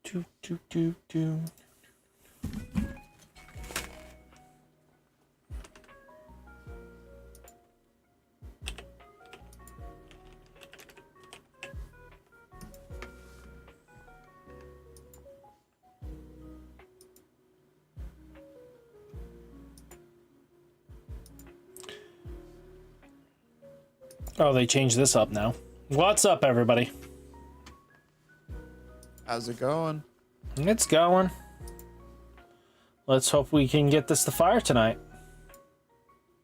Do, do, do, do. Oh, they changed this up now. What's up, everybody? How's it going? It's going. Let's hope we can get this to fire tonight.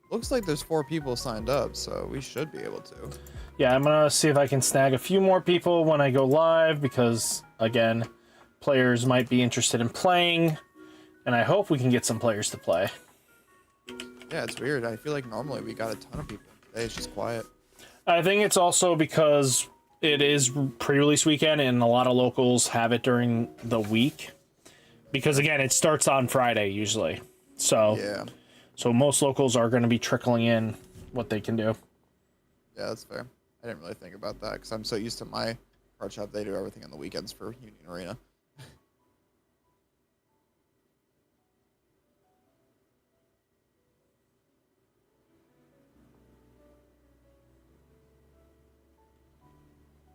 Looks like there's 4 people signed up, so we should be able to. Yeah, I'm gonna see if I can snag a few more people when I go live because, again, players might be interested in playing, and I hope we can get some players to play. Yeah, it's weird. I feel like normally we got a ton of people. Today it's just quiet. I think it's also because it is pre-release weekend and a lot of locals have it during the week. Because again, it starts on Friday usually. So Yeah. So most locals are going to be trickling in what they can do. Yeah, that's fair. I didn't really think about that because I'm so used to my card shop. They do everything on the weekends for Union Arena.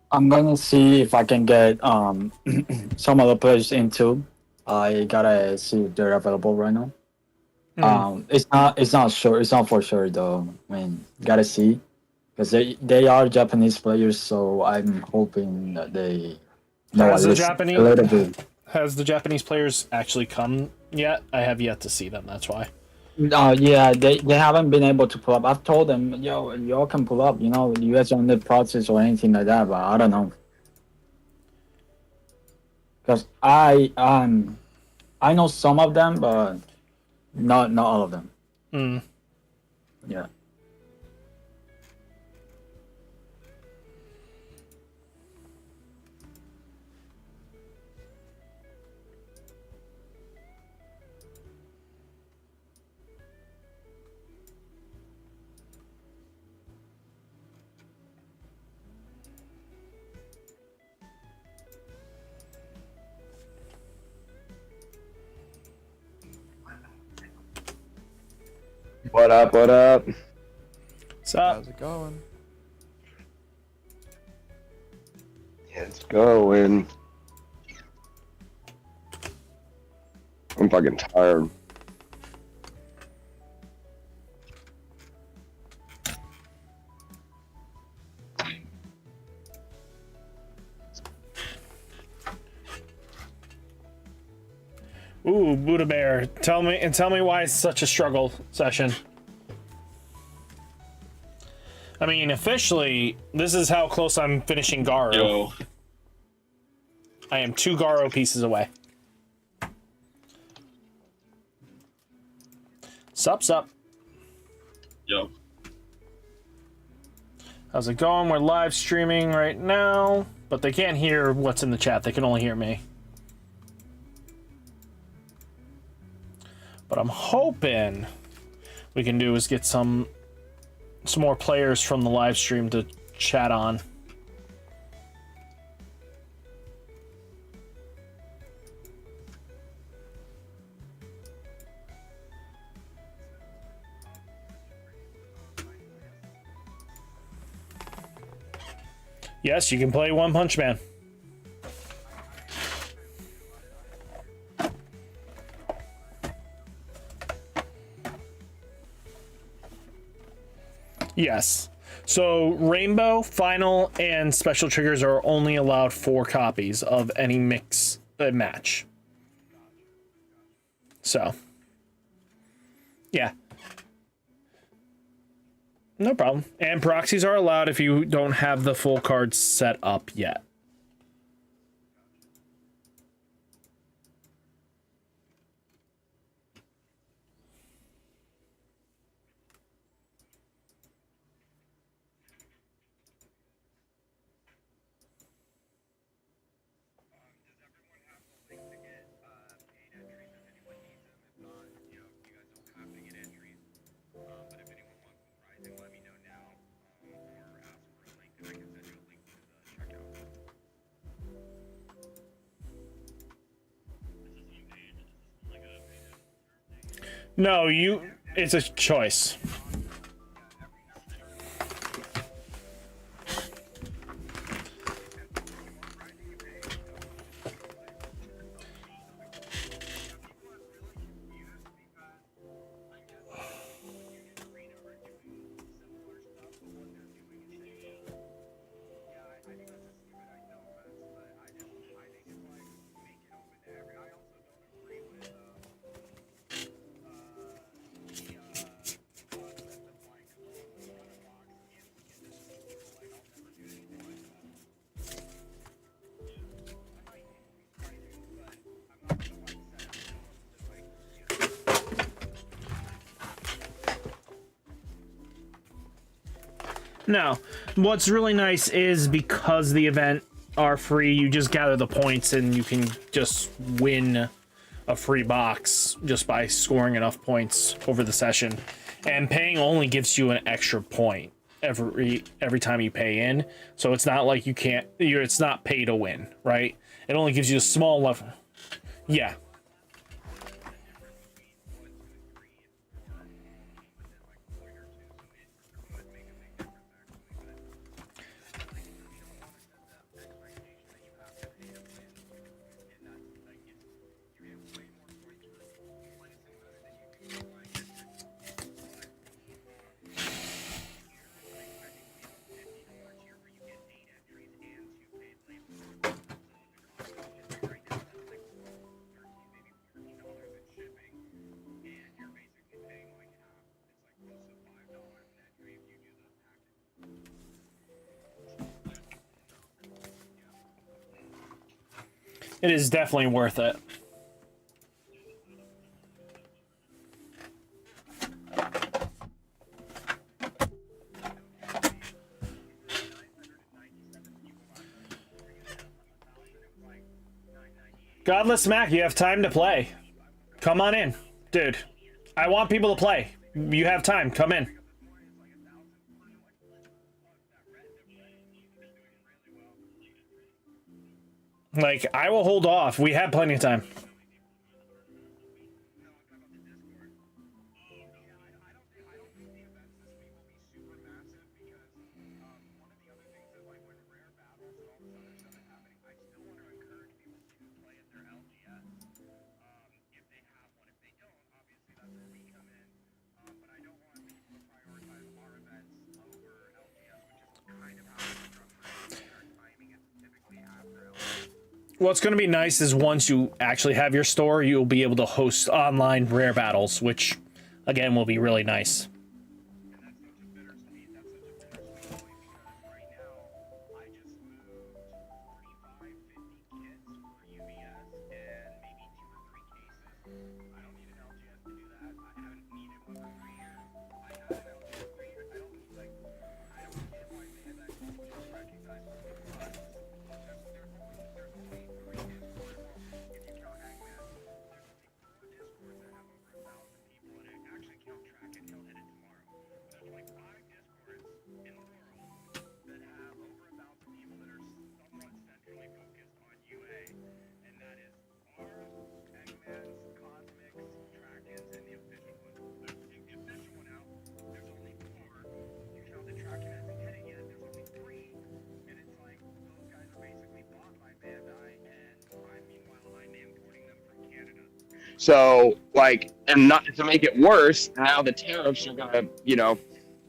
I'm gonna see if I can get some other players in too. I gotta see if they're available right now. It's not sure. It's not for sure though. I mean, gotta see because they are Japanese players, so I'm hoping that they know at least a little bit. Has the Japanese players actually come yet? I have yet to see them. That's why. Yeah, they haven't been able to pull up. I've told them, yo, y'all can pull up. You know, you guys don't need process or anything like that. But I don't know, because I know some of them, but not all of them. Yeah. What up? What up? What's up? How's it going? It's going. I'm fucking tired. Ooh, Buddha Bear, tell me why it's such a struggle session. I mean, officially, this is how close I'm finishing Garo. Yo. I am 2 Garo pieces away. Sup. Yo. How's it going? We're live streaming right now, but they can't hear what's in the chat. They can only hear me. But I'm hoping we can do is get some more players from the live stream to chat on. Yes, you can play One Punch Man. Yes. So Rainbow, Final, and Special Triggers are only allowed 4 copies of any mix match. So, yeah. No problem. And proxies are allowed if you don't have the full cards set up yet. No, it's a choice. No. What's really nice is because the event are free, you just gather the points and you can just win a free box just by scoring enough points over the session. And paying only gives you an extra point every time you pay in. So it's not like it's not pay to win, right? It only gives you a small level. Yeah. It is definitely worth it. Godless Mac, you have time to play. Come on in. Dude, I want people to play. You have time. Come in. Like, I will hold off. We have plenty of time. What's going to be nice is once you actually have your store, you'll be able to host online rare battles, which, again, will be really nice. So, like, and not to make it worse, now the tariffs are gonna,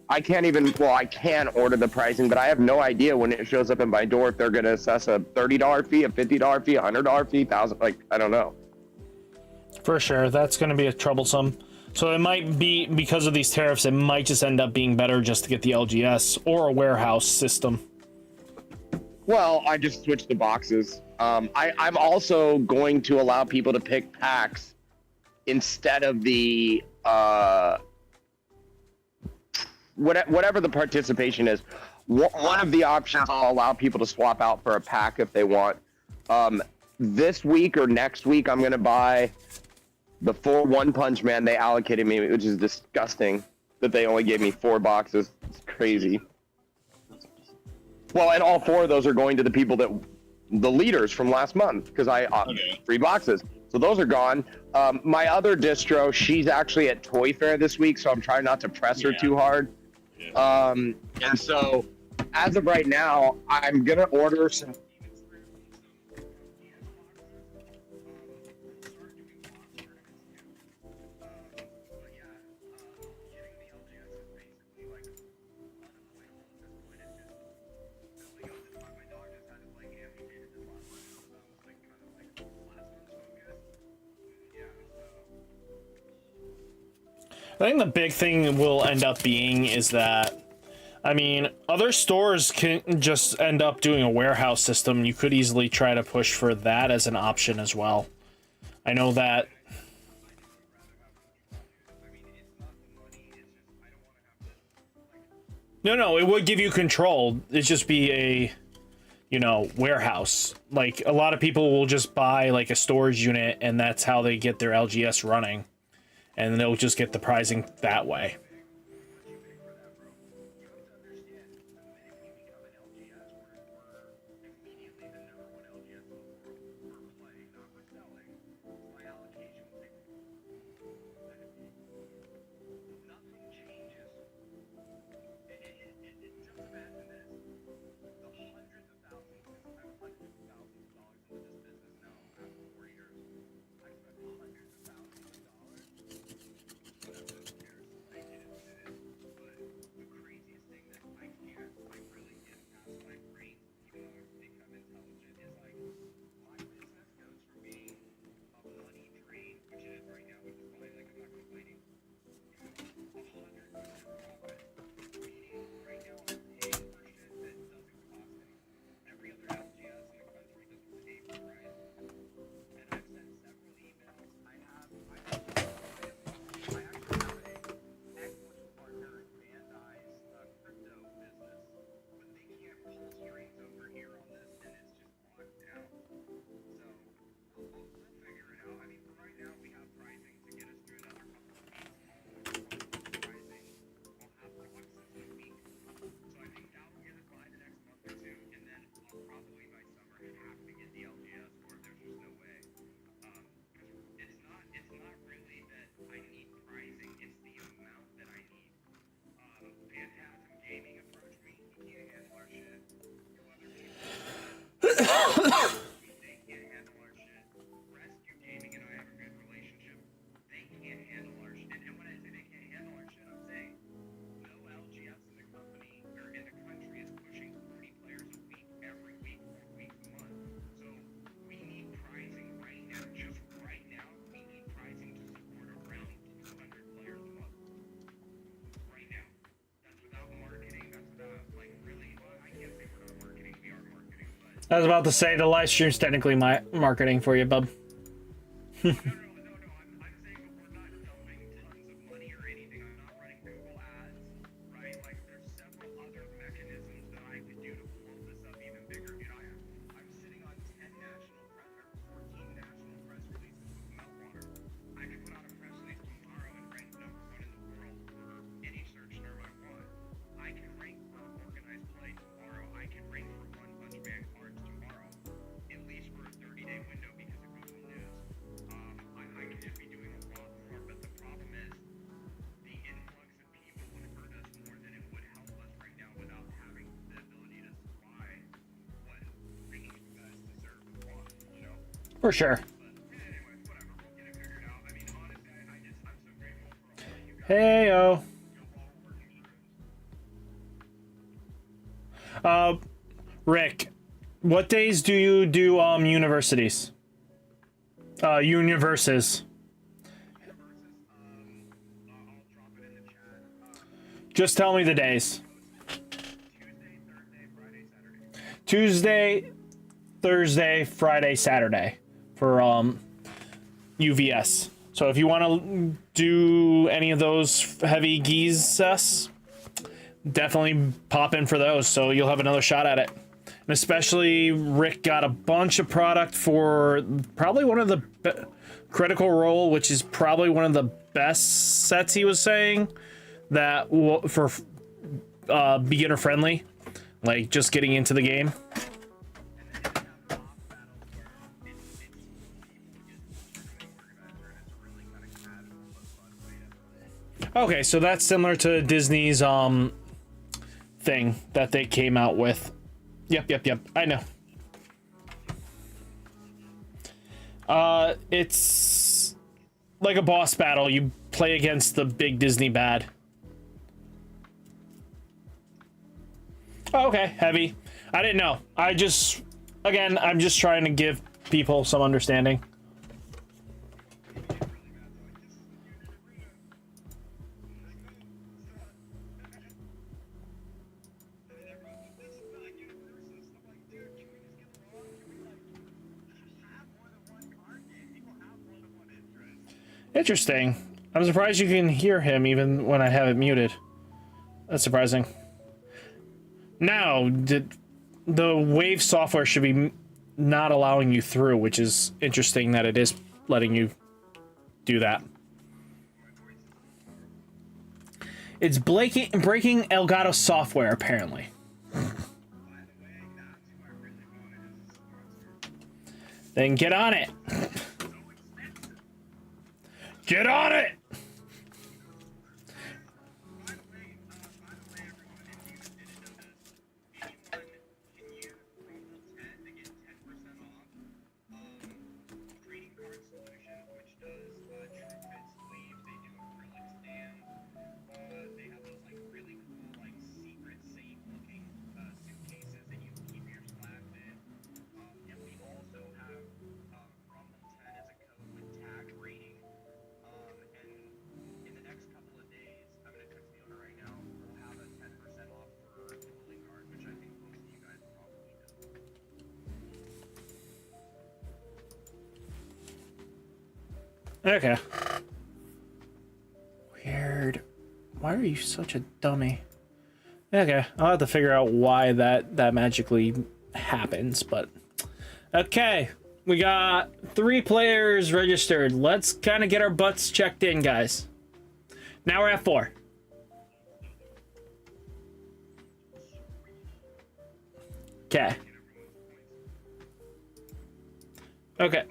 I can't even, well, I can order the pricing, but I have no idea when it shows up in my door if they're gonna assess a $30 fee, a $50 fee, a $100 fee, I don't know. For sure, that's going to be a troublesome. So it might be, because of these tariffs, it might just end up being better just to get the LGS or a warehouse system. Well, I just switched the boxes. I'm also going to allow people to pick packs instead of the whatever the participation is. One of the options I'll allow people to swap out for a pack if they want. This week or next week, I'm going to buy the 4 One Punch Man they allocated me, which is disgusting that they only gave me 4 boxes. It's crazy. Well, and all 4 of those are going to the people that the leaders from last month because I Okay. 3 boxes. So those are gone. My other distro, she's actually at Toy Fair this week, so I'm trying not to press her Yeah. too hard. Yeah. And so as of right now, I'm gonna order some. I think the big thing will end up being is that, I mean, other stores can just end up doing a warehouse system. You could easily try to push for that as an option as well. I know that. No, it would give you control. It'd just be a, you know, warehouse. Like, a lot of people will just buy, like, a storage unit, and that's how they get their LGS running. And they'll just get the pricing that way. I was about to say the live stream's technically my marketing for you, bub. For sure. Hey-o. Rick, what days do you do universities? Universes. Just tell me the days. Tuesday, Thursday, Friday, Saturday for UVS. So if you want to do any of those heavy geese, definitely pop in for those, so you'll have another shot at it. And especially Rick got a bunch of product for probably one of the Critical Role, which is probably one of the best sets he was saying that for beginner friendly, like just getting into the game. Okay, so that's similar to Disney's thing that they came out with. Yep. I know. It's like a boss battle. You play against the big Disney bad. Oh, okay, heavy. I didn't know. I'm just trying to give people some understanding. Interesting. I'm surprised you can hear him even when I have it muted. That's surprising. Now, the Wave software should be not allowing you through, which is interesting that it is letting you do that. It's breaking Elgato software, apparently. Then get on it. Get on it! Okay. Weird. Why are you such a dummy? Okay, I'll have to figure out why that magically happens, but... Okay, we got 3 players registered. Let's kind of get our butts checked in, guys. Now we're at 4. Okay. Okay.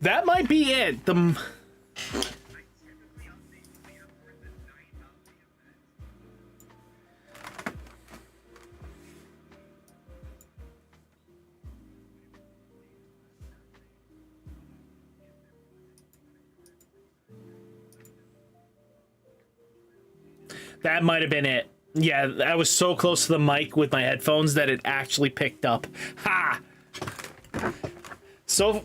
That might be it. That might have been it. Yeah, I was so close to the mic with my headphones that it actually picked up. Ha! So...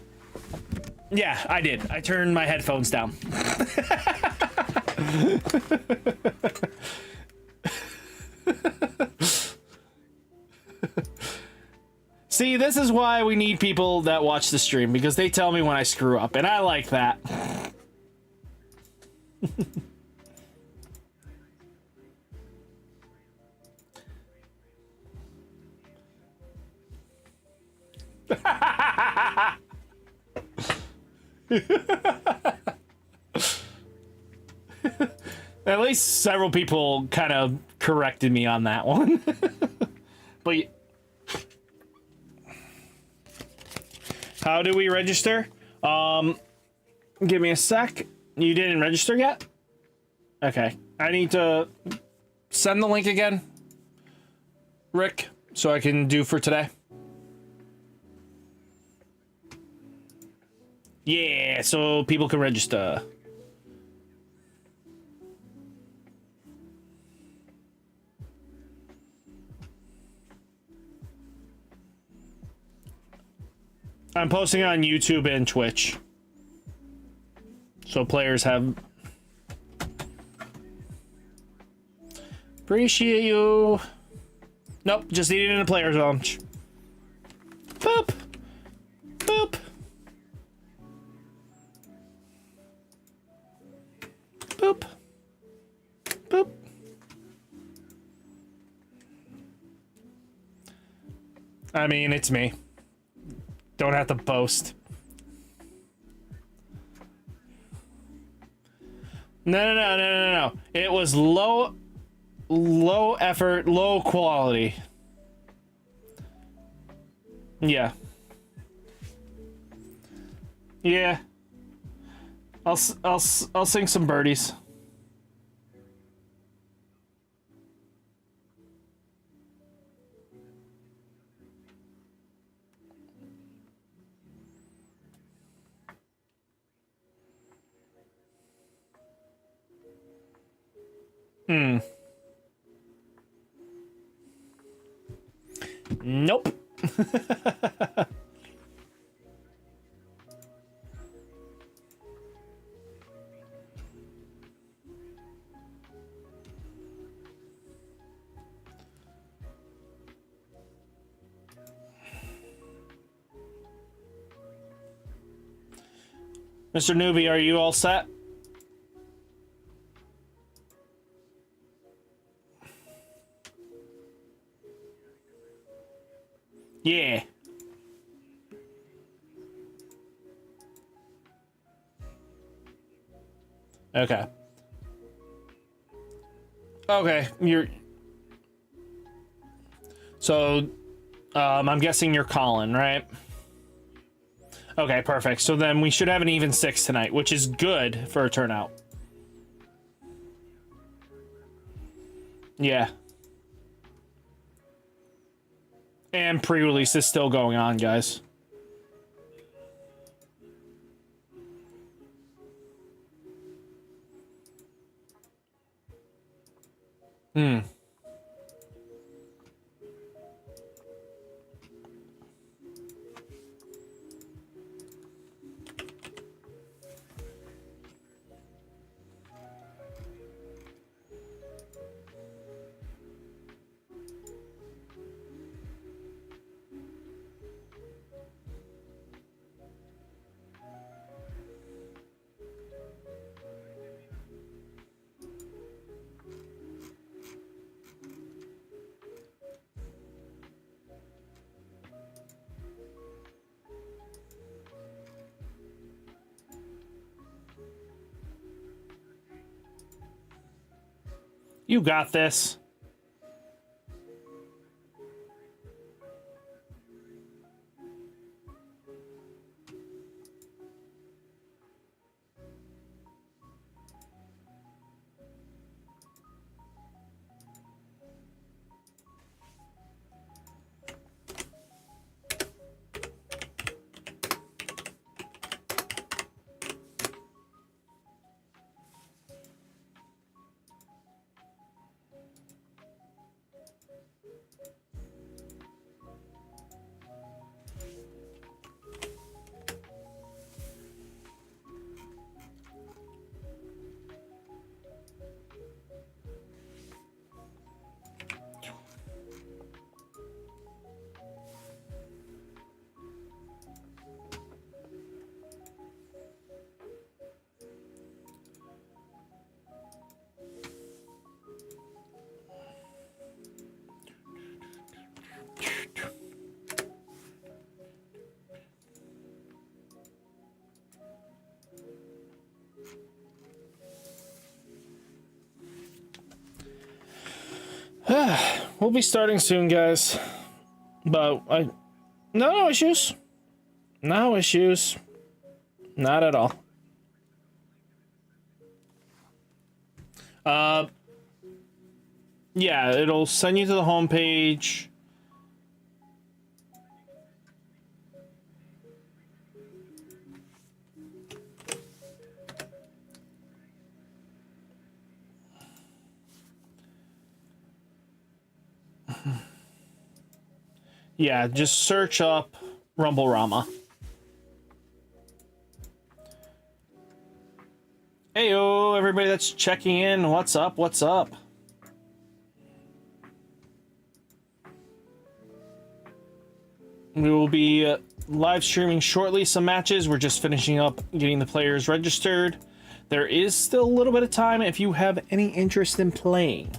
Yeah, I did. I turned my headphones down. See, this is why we need people that watch the stream, because they tell me when I screw up, and I like that. At least several people kind of corrected me on that one. But how do we register? Give me a sec. You didn't register yet? Okay. I need to send the link again, Rick, so I can do for today. Yeah, so people can register. I'm posting on YouTube and Twitch, so players have. Appreciate you. Nope, just need it in a player's launch. Boop. Boop. Boop. Boop. I mean, it's me. Don't have to boast. No. It was low effort, low quality. Yeah. Yeah. I'll sing some birdies. Nope. Mr. Newbie, are you all set? Yeah. Okay. Okay, so, I'm guessing you're Colin, right? Okay, perfect. So then we should have an even 6 tonight, which is good for a turnout. Yeah. And pre-release is still going on, guys. You got this. We'll be starting soon, guys. But no issues. No issues. Not at all. Yeah, it'll send you to the home page. Yeah, just search up Rumble Rama. Heyo, everybody that's checking in. What's up? What's up? We will be live streaming shortly some matches. We're just finishing up getting the players registered. There is still a little bit of time if you have any interest in playing.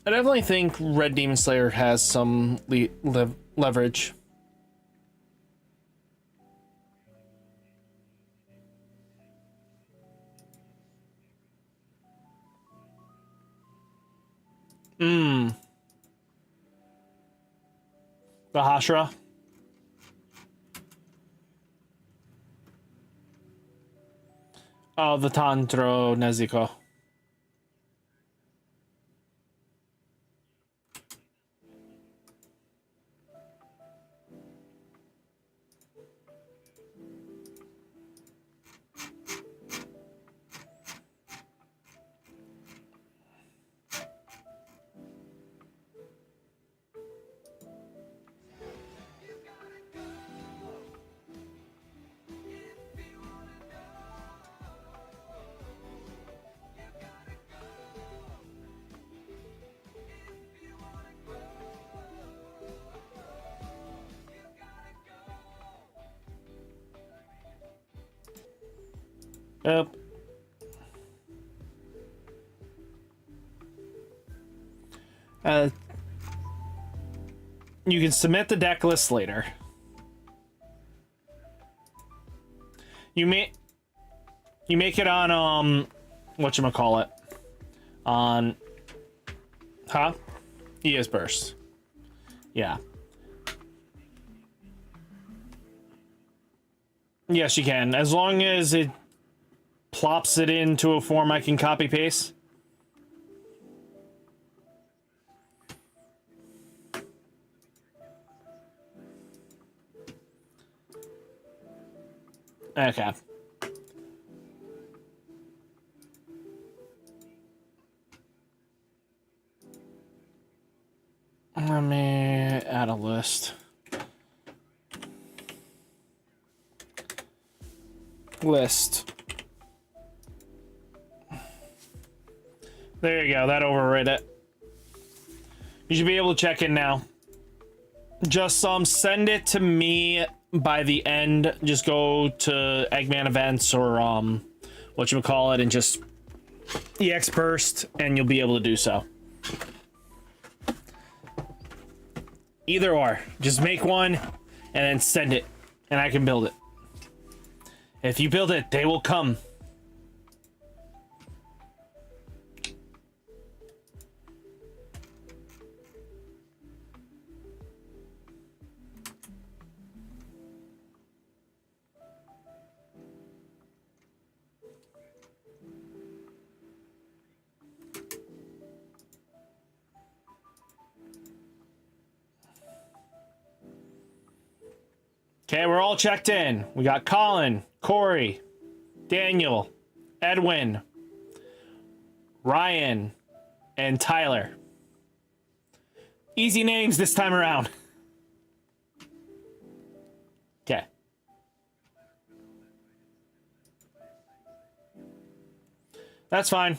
I definitely think Red Demon Slayer has some leverage. The Hashira. Oh, the Tandro Nezuko. Yep. You can submit the deck list later. You make it on whatchamacallit. On ES Burst. Yeah. Yes, you can. As long as it plops it into a form I can copy paste. Okay. Let me add a list. There you go. That overrid it. You should be able to check in now. Just send it to me by the end. Just go to Eggman events or whatchamacallit and just EX burst and you'll be able to do so. Either or. Just make one and then send it and I can build it. If you build it, they will come. Okay, we're all checked in. We got Colin, Corey, Daniel, Edwin, Ryan, and Tyler. Easy names this time around. Okay. That's fine.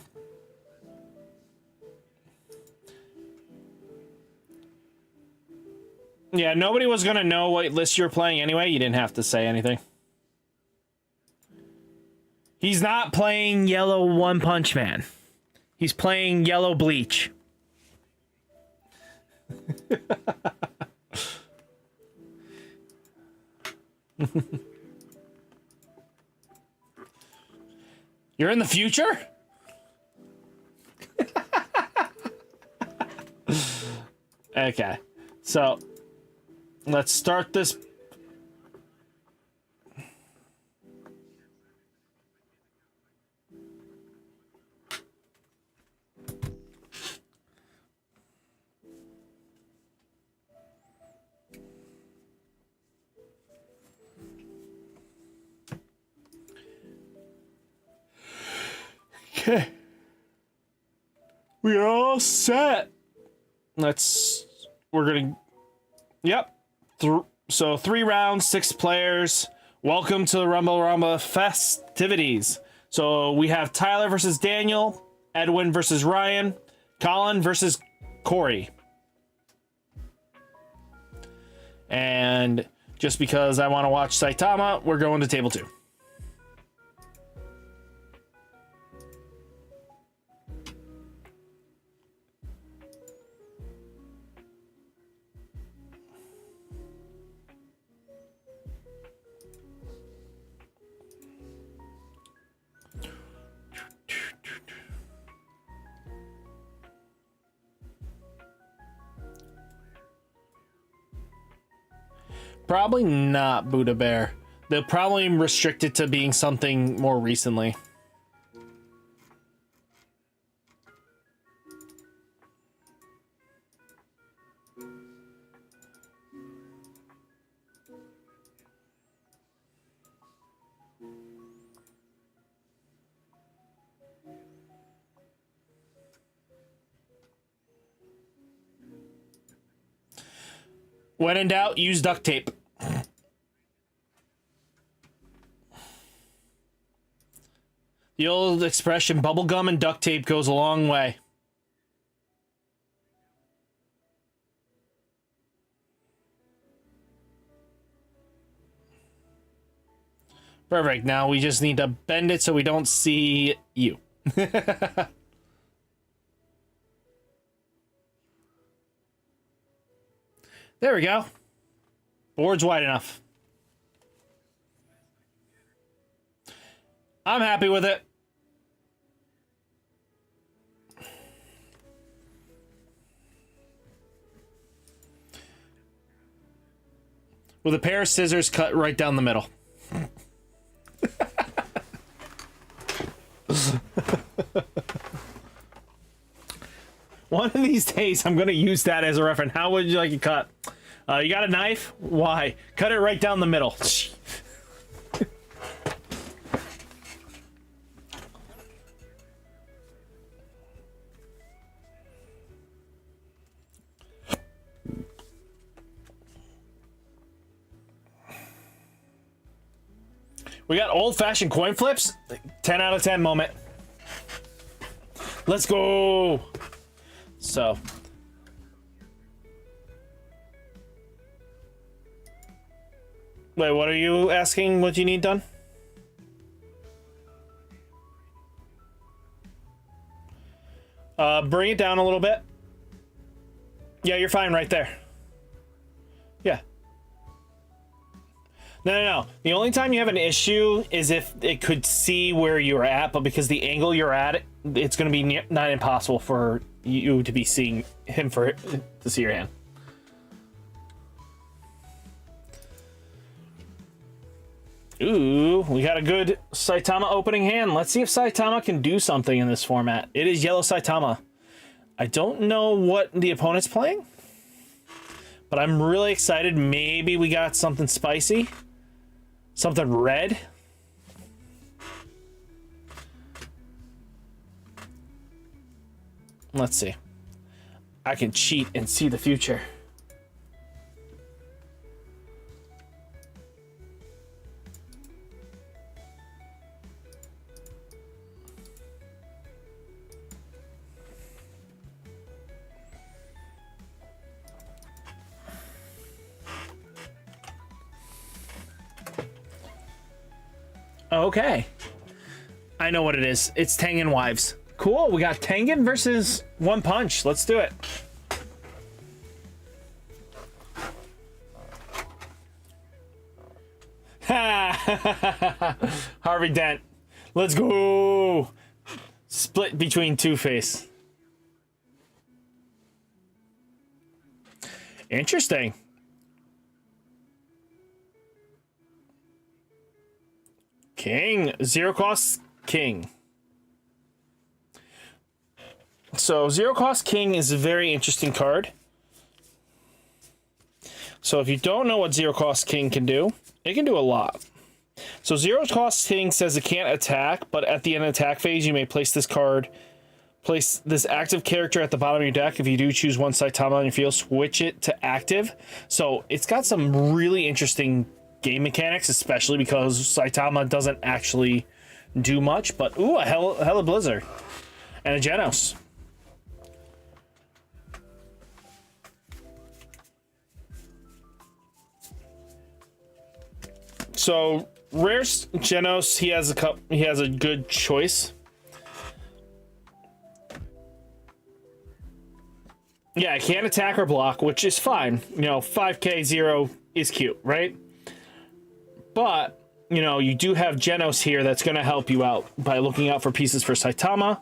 Yeah, nobody was gonna know what list you're playing anyway. You didn't have to say anything. He's not playing Yellow One Punch Man. He's playing Yellow Bleach. You're in the future? Okay, so let's start this. Okay. We are all set. We're gonna, yep. So 3 rounds, 6 players. Welcome to the Rumble festivities. So we have Tyler versus Daniel, Edwin versus Ryan, Colin versus Corey. And just because I want to watch Saitama, we're going to table 2. Probably not Buddha Bear. They'll probably restrict it to being something more recently. When in doubt, use duct tape. The old expression, bubblegum and duct tape goes a long way. Perfect. Now we just need to bend it so we don't see you. There we go. Board's wide enough. I'm happy with it. With a pair of scissors cut right down the middle. One of these days, I'm going to use that as a reference. How would you like it cut? You got a knife? Why? Cut it right down the middle. We got old-fashioned coin flips. 10 out of 10 moment. Let's go. So. Wait, what are you asking? What you need done? Bring it down a little bit. Yeah, you're fine right there. Yeah. No. The only time you have an issue is if it could see where you're at, but because the angle you're at, it's going to be not impossible for you to be seeing him to see your hand. Ooh, we got a good Saitama opening hand. Let's see if Saitama can do something in this format. It is yellow Saitama. I don't know what the opponent's playing, but I'm really excited. Maybe we got something spicy. Something red. Let's see. I can cheat and see the future. Okay. I know what it is. It's Tengen Wives. Cool. We got Tengen versus One Punch. Let's do it. Ha! Harvey Dent. Let's go. Split between Two-Face. Interesting. King. Zero cost King. So Zero Cost King is a very interesting card. So if you don't know what Zero Cost King can do, it can do a lot. So Zero Cost King says it can't attack, but at the end of the attack phase, you may place this active character at the bottom of your deck. If you do choose one Saitama on your field, switch it to active. So it's got some really interesting game mechanics, especially because Saitama doesn't actually do much. But ooh, a Hella Blizzard and a Genos. So rare Genos, he has a good choice. Yeah, I can't attack or block, which is fine. You know, 5k 0 is cute, right? But, you know, you do have Genos here that's going to help you out by looking out for pieces for Saitama.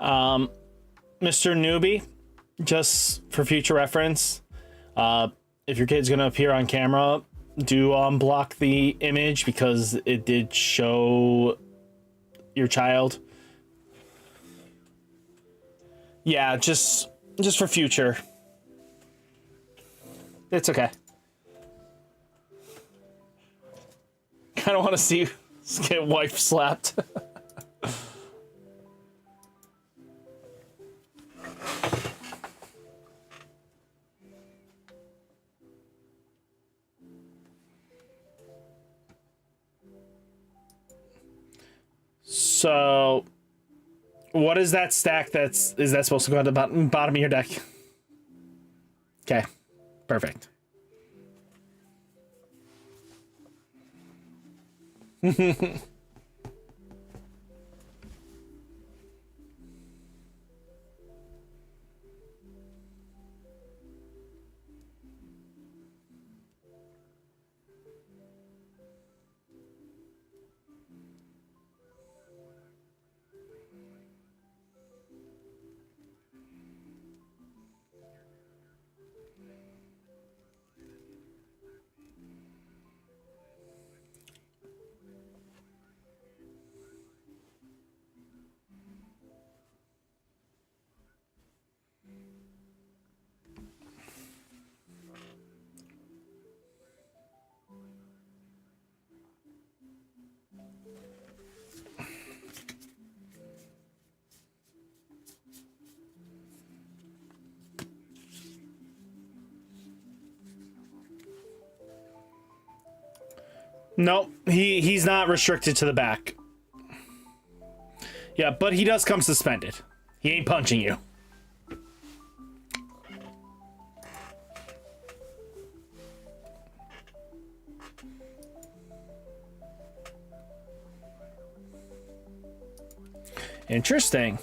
Mr. Newbie, just for future reference, if your kid's gonna appear on camera, do unblock the image because it did show your child. Yeah, just for future. It's okay. I don't want to see you get wife slapped. So, what is that stack is that supposed to go at the bottom of your deck? Okay, perfect. Nope, he's not restricted to the back. Yeah, but he does come suspended. He ain't punching you. Interesting.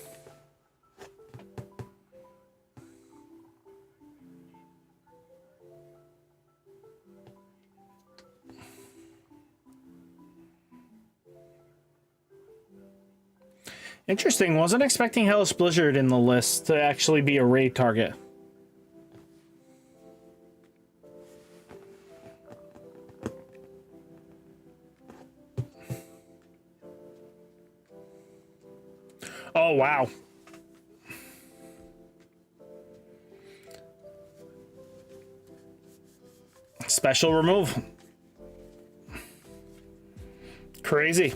Interesting. Wasn't expecting Hellish Blizzard in the list to actually be a raid target. Oh, wow. Special remove. Crazy.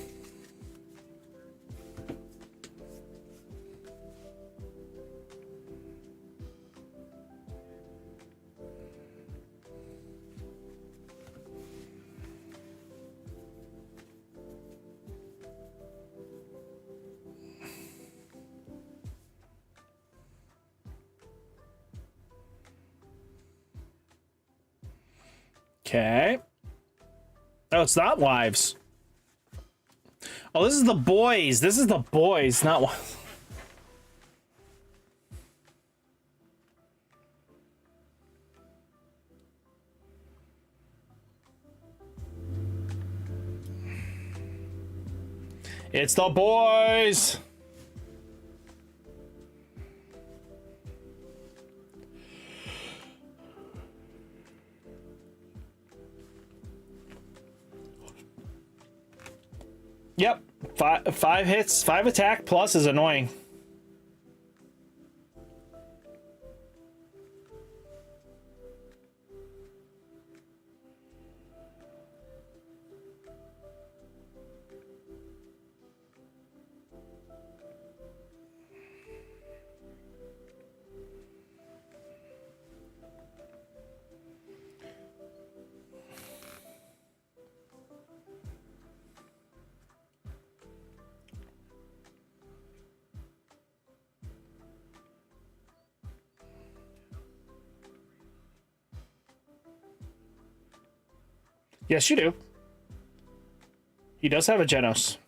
Okay. Oh, it's not wives. Oh, this is the boys. This is the boys, not wives. It's the boys. Yep, five hits, 5 attack plus is annoying. Yes, you do. He does have a Genos.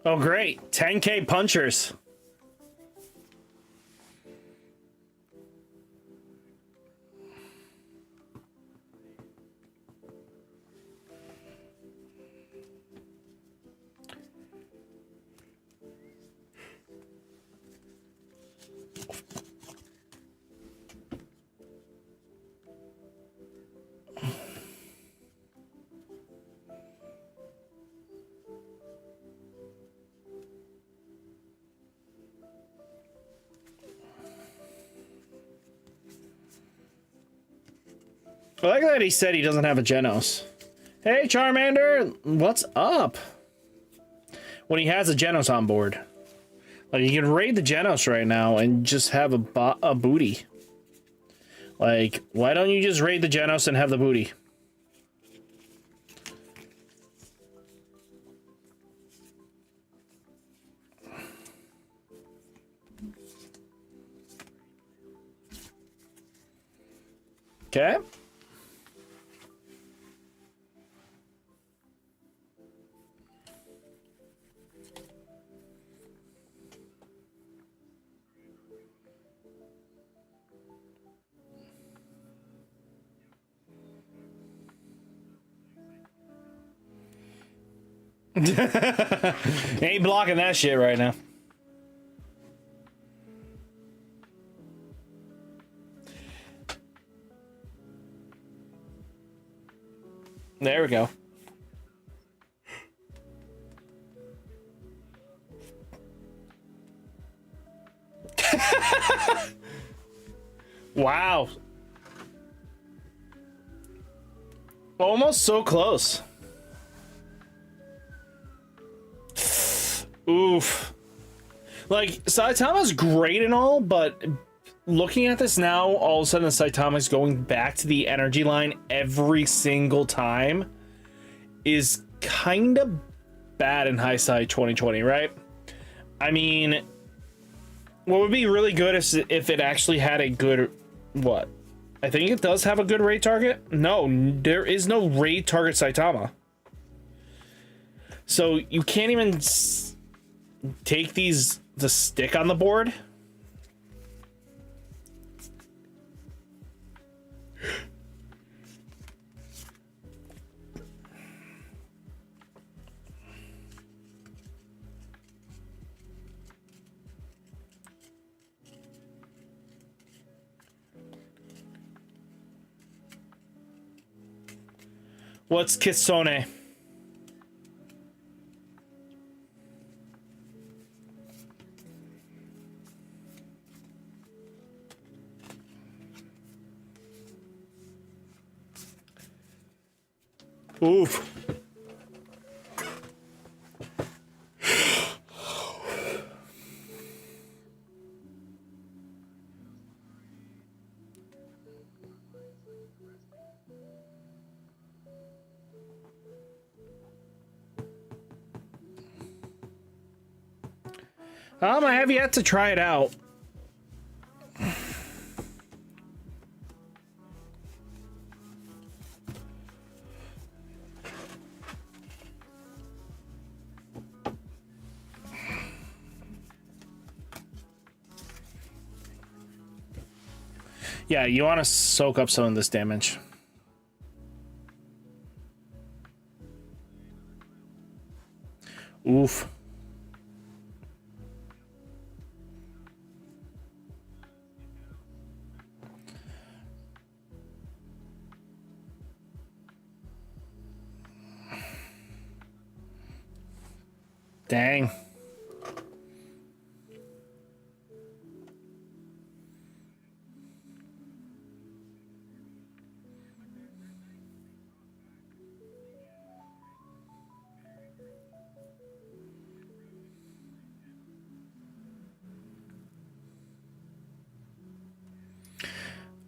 Oh, great. 10K punchers. I like that he said he doesn't have a Genos. Hey, Charmander, what's up? When he has a Genos on board. Like, you can raid the Genos right now and just have a booty. Like, why don't you just raid the Genos and have the booty? Okay. Ain't blocking that shit right now. There we go. Wow. Almost so close. Oof. Like, Saitama's great and all, but looking at this now, all of a sudden Saitama's going back to the energy line every single time is kind of bad in hindsight 2020, right? I mean, what would be really good if it actually had a good... What? I think it does have a good raid target? No, there is no raid target Saitama. So you can't even take the stick on the board. What's Kitsune? Oof. I have yet to try it out. Yeah, you want to soak up some of this damage. Oof. Dang.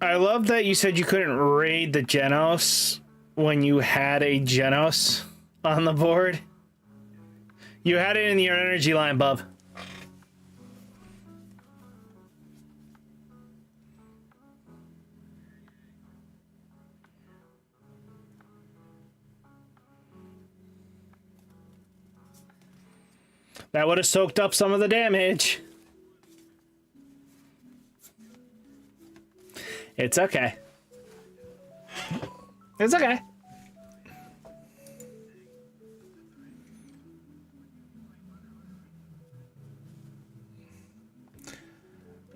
I love that you said you couldn't raid the Genos when you had a Genos on the board. You had it in your energy line, bub. That would have soaked up some of the damage. It's okay. It's okay.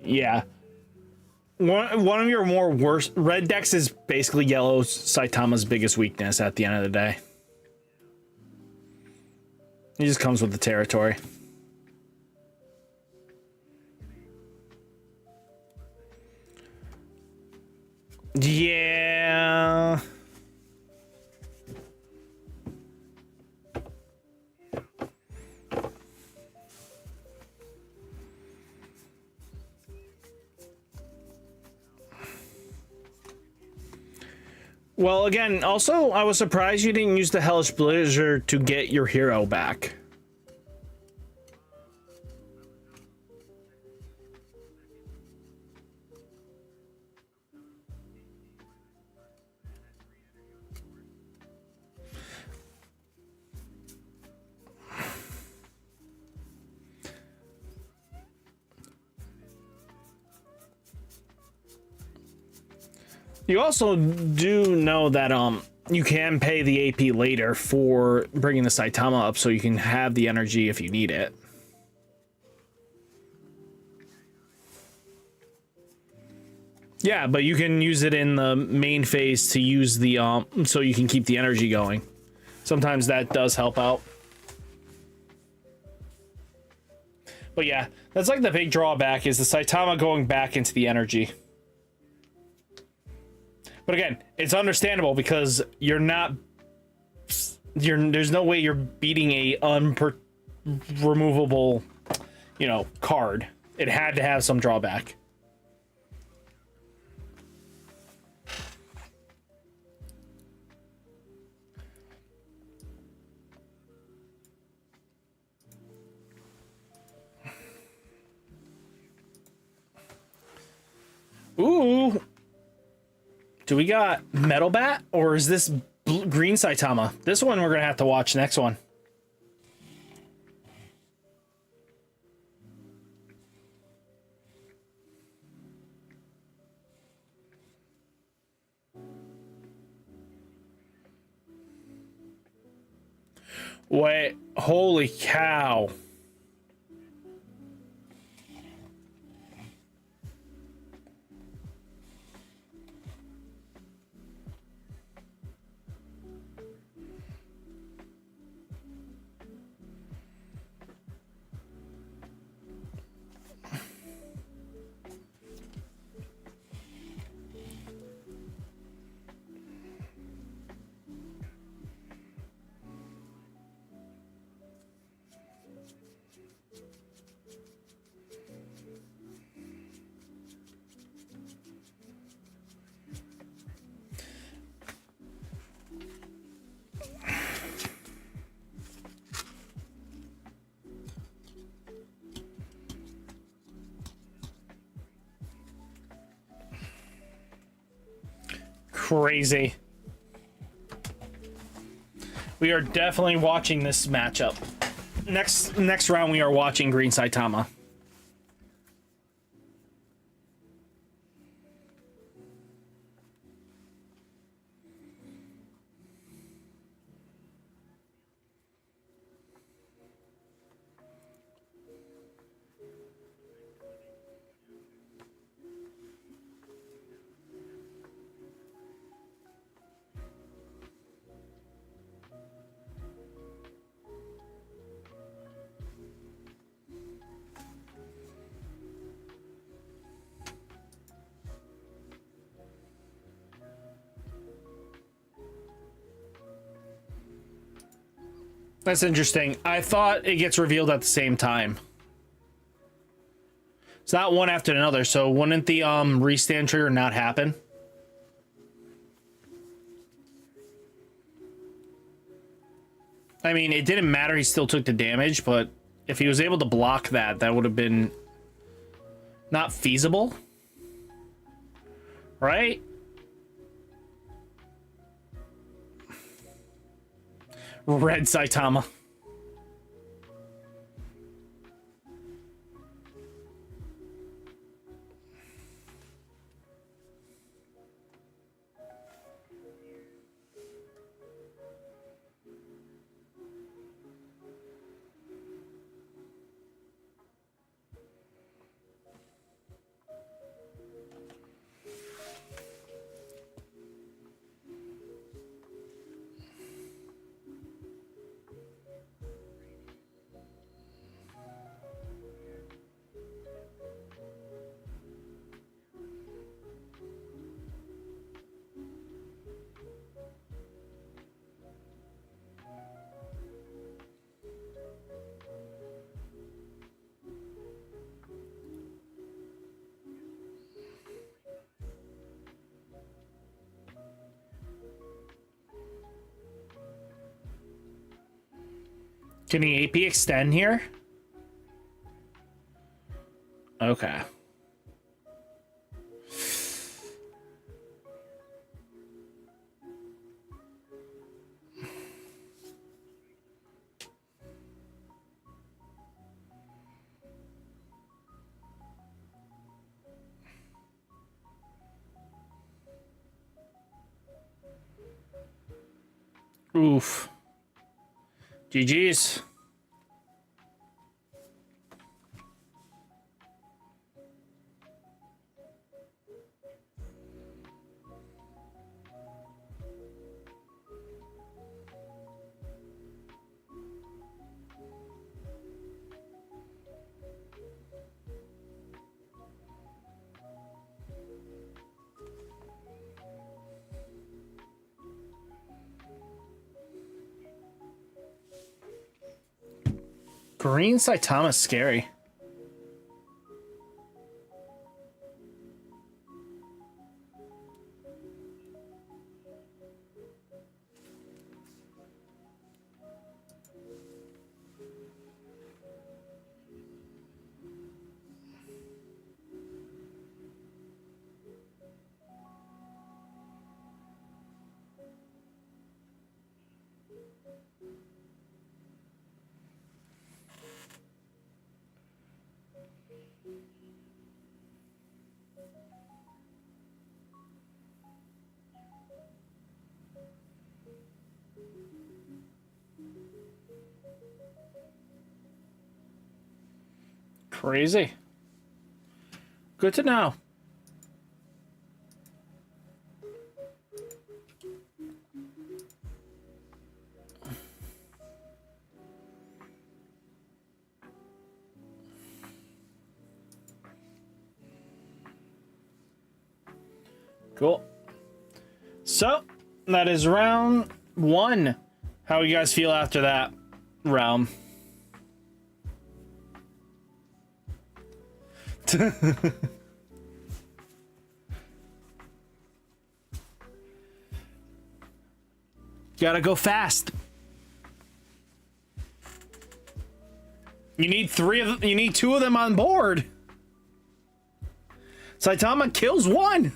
Yeah. One of your more worst red decks is basically yellow Saitama's biggest weakness at the end of the day. He just comes with the territory. Yeah. Well, again, also, I was surprised you didn't use the Hellish Blizzard to get your hero back. You also do know that you can pay the AP later for bringing the Saitama up so you can have the energy if you need it. Yeah, but you can use it in the main phase to use the so you can keep the energy going. Sometimes that does help out. But yeah, that's like the big drawback is the Saitama going back into the energy. But again, it's understandable because you're not. There's no way you're beating a removable, card. It had to have some drawback. Ooh. Do we got Metal Bat or is this green Saitama? This one we're going to have to watch next one. Wait, holy cow. Crazy. We are definitely watching this matchup. Next round we are watching green Saitama. That's interesting. I thought it gets revealed at the same time. It's not one after another, so wouldn't the restand trigger not happen? I mean, it didn't matter, he still took the damage, but if he was able to block that, that would have been not feasible. Right? Red Saitama. Can he AP extend here? Okay. Oof. GG's. Green Saitama's scary. Crazy. Good to know. Cool. So, that is round 1. How you guys feel after that round? Gotta go fast. You need 2 of them on board. Saitama kills 1.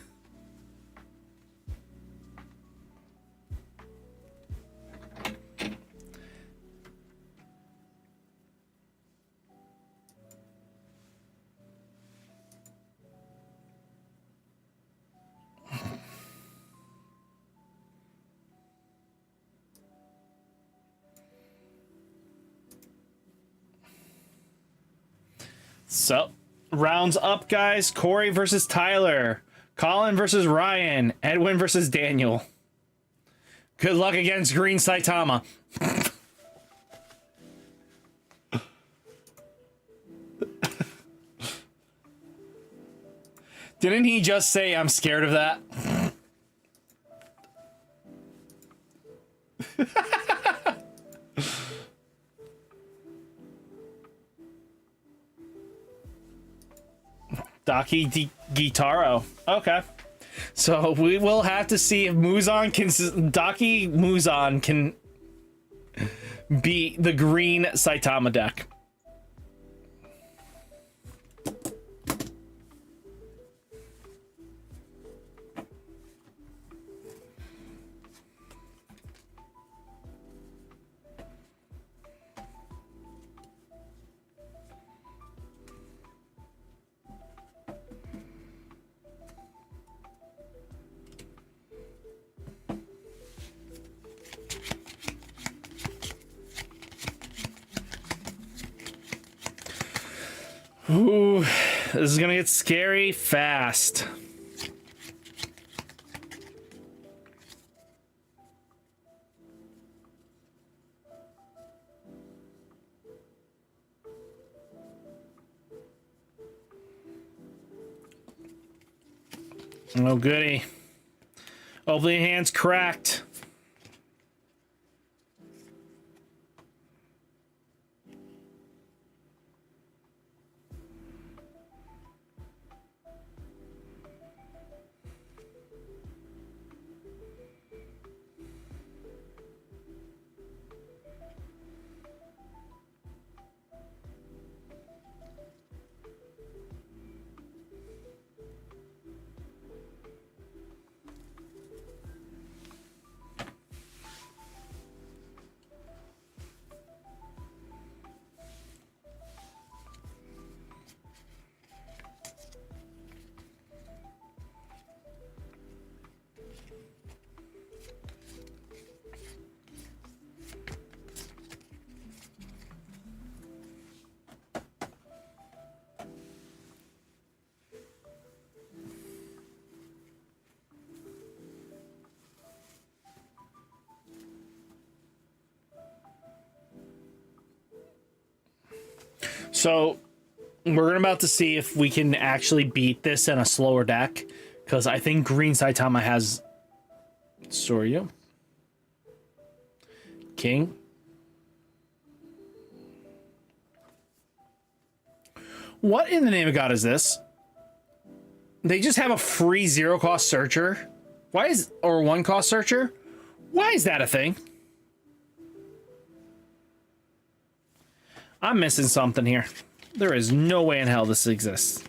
So, rounds up, guys. Corey versus Tyler. Colin versus Ryan. Edwin versus Daniel. Good luck against Green Saitama. Didn't he just say, I'm scared of that? Daki Gitaro. Okay. So we will have to see if Muzan can... Daki Muzan can beat the green Saitama deck. Ooh, this is gonna get scary fast. Oh, goody. Hopefully hand's cracked. So we're about to see if we can actually beat this in a slower deck, because I think green Saitama has Soryu, King. What in the name of God is this? They just have a free 0-cost searcher. Why is, or 1-cost searcher? Why is that a thing? I'm missing something here. There is no way in hell this exists.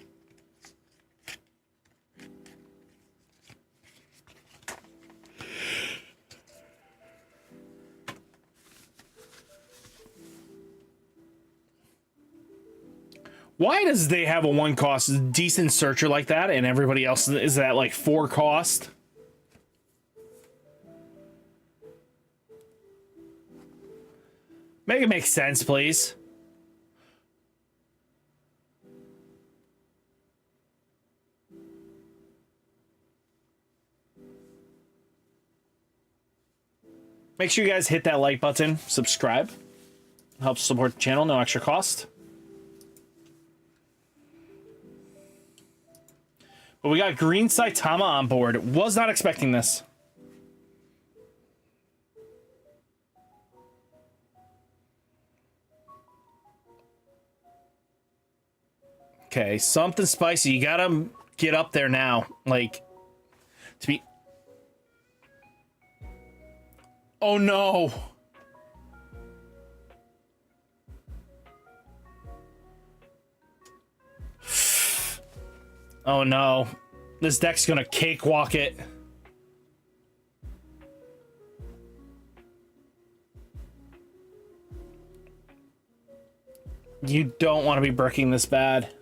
Why does they have a 1-cost decent searcher like that and everybody else is at like 4-cost? Make it make sense, please. Make sure you guys hit that like button, subscribe. Helps support the channel, no extra cost. But we got green Saitama on board. Was not expecting this. Okay, something spicy. You gotta get up there now. Like, to be... Oh no! Oh no. This deck's gonna cakewalk it. You don't want to be bricking this bad.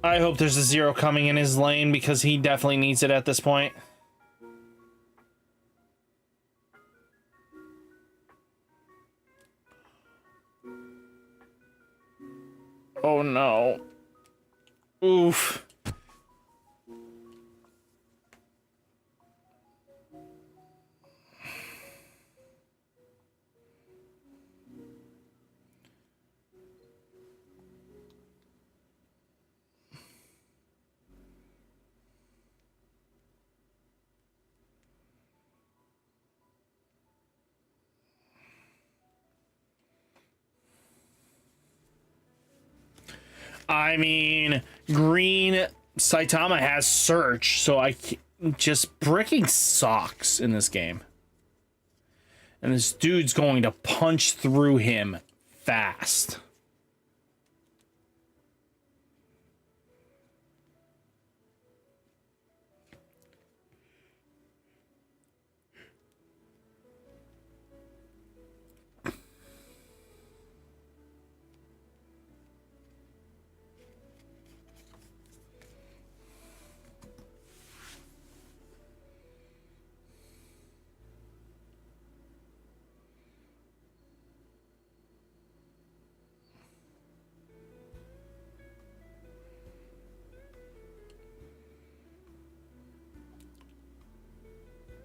I hope there's a 0 coming in his lane because he definitely needs it at this point. Oh no. Oof. I mean, green Saitama has search, so just bricking socks in this game. And this dude's going to punch through him fast.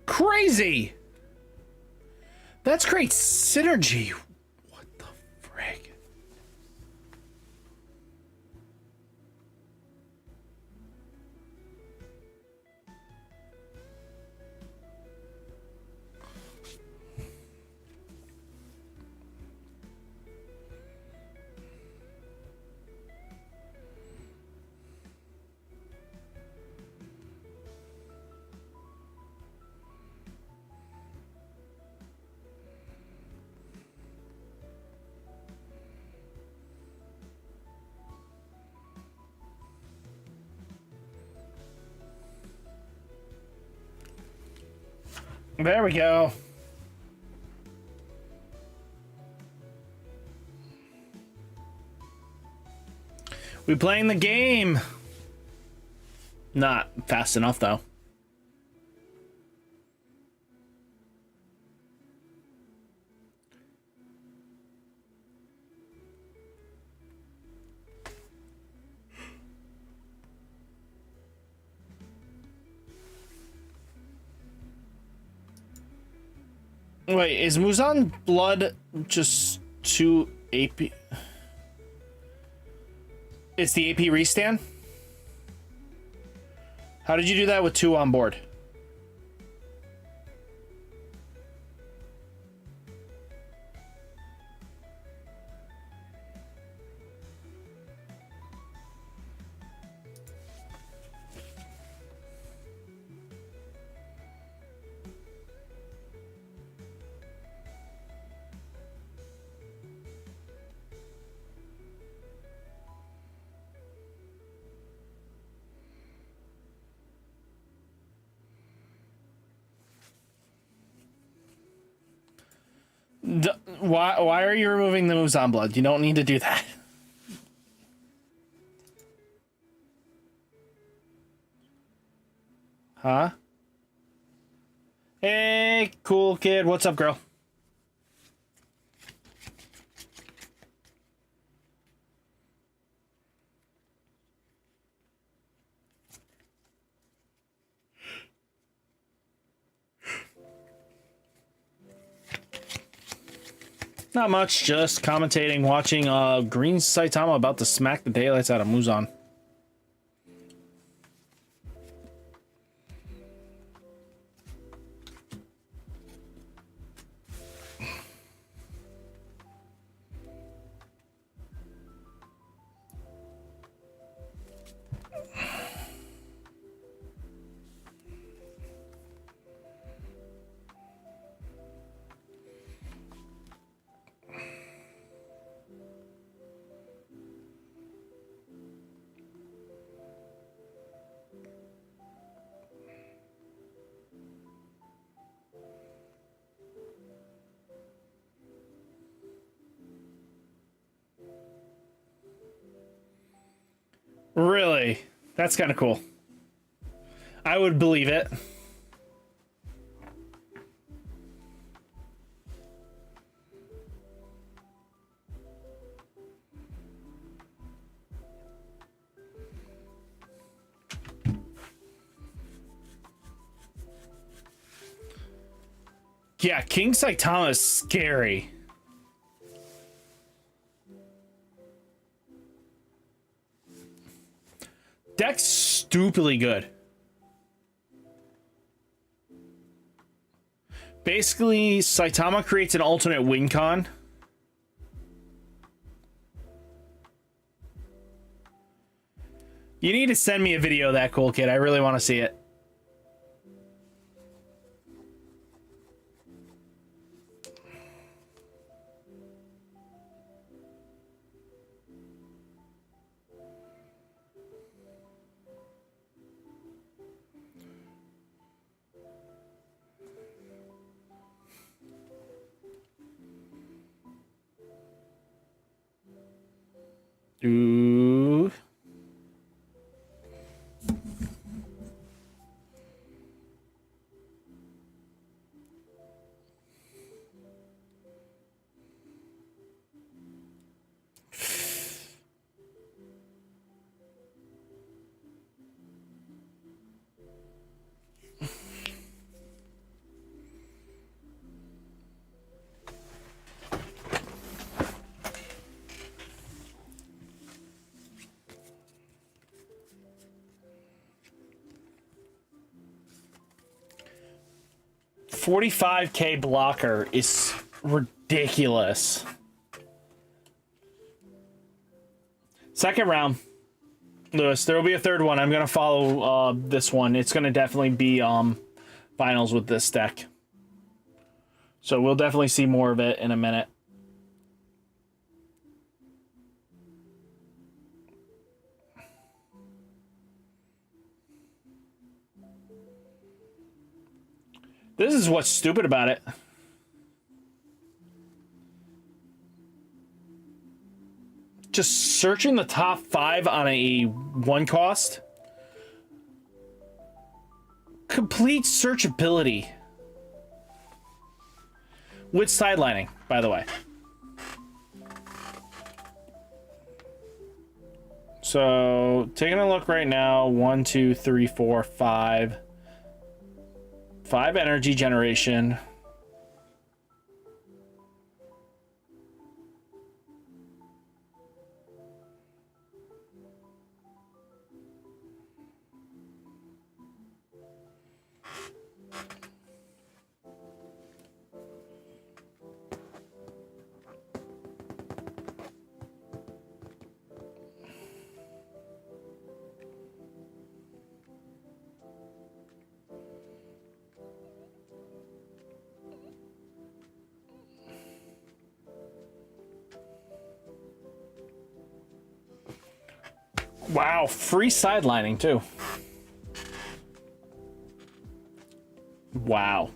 Crazy! That's great synergy. What the frig? There we go. We playing the game. Not fast enough though. Wait, is Muzan Blood just 2 AP? It's the AP restand? How did you do that with 2 on board? Why are you removing the Muzan Blood? You don't need to do that. Huh? Hey, cool kid. What's up, girl? Not much, just commentating, watching Green Saitama about to smack the daylights out of Muzan. Really? That's kind of cool. I would believe it. Yeah, King Saitama is scary. Deck's stupidly good. Basically, Saitama creates an alternate win con. You need to send me a video of that, cool kid. I really want to see it. Ooh. $45K blocker is ridiculous. Second round, Lewis. There will be a third one. I'm gonna follow this one. It's gonna definitely be finals with this deck. So we'll definitely see more of it in a minute. This is what's stupid about it. Just searching the top 5 on a 1 cost. Complete searchability. With sidelining, by the way. So, taking a look right now. 1, 2, 3, 4, 5. 5 energy generation. Wow, free sidelining too. Wow.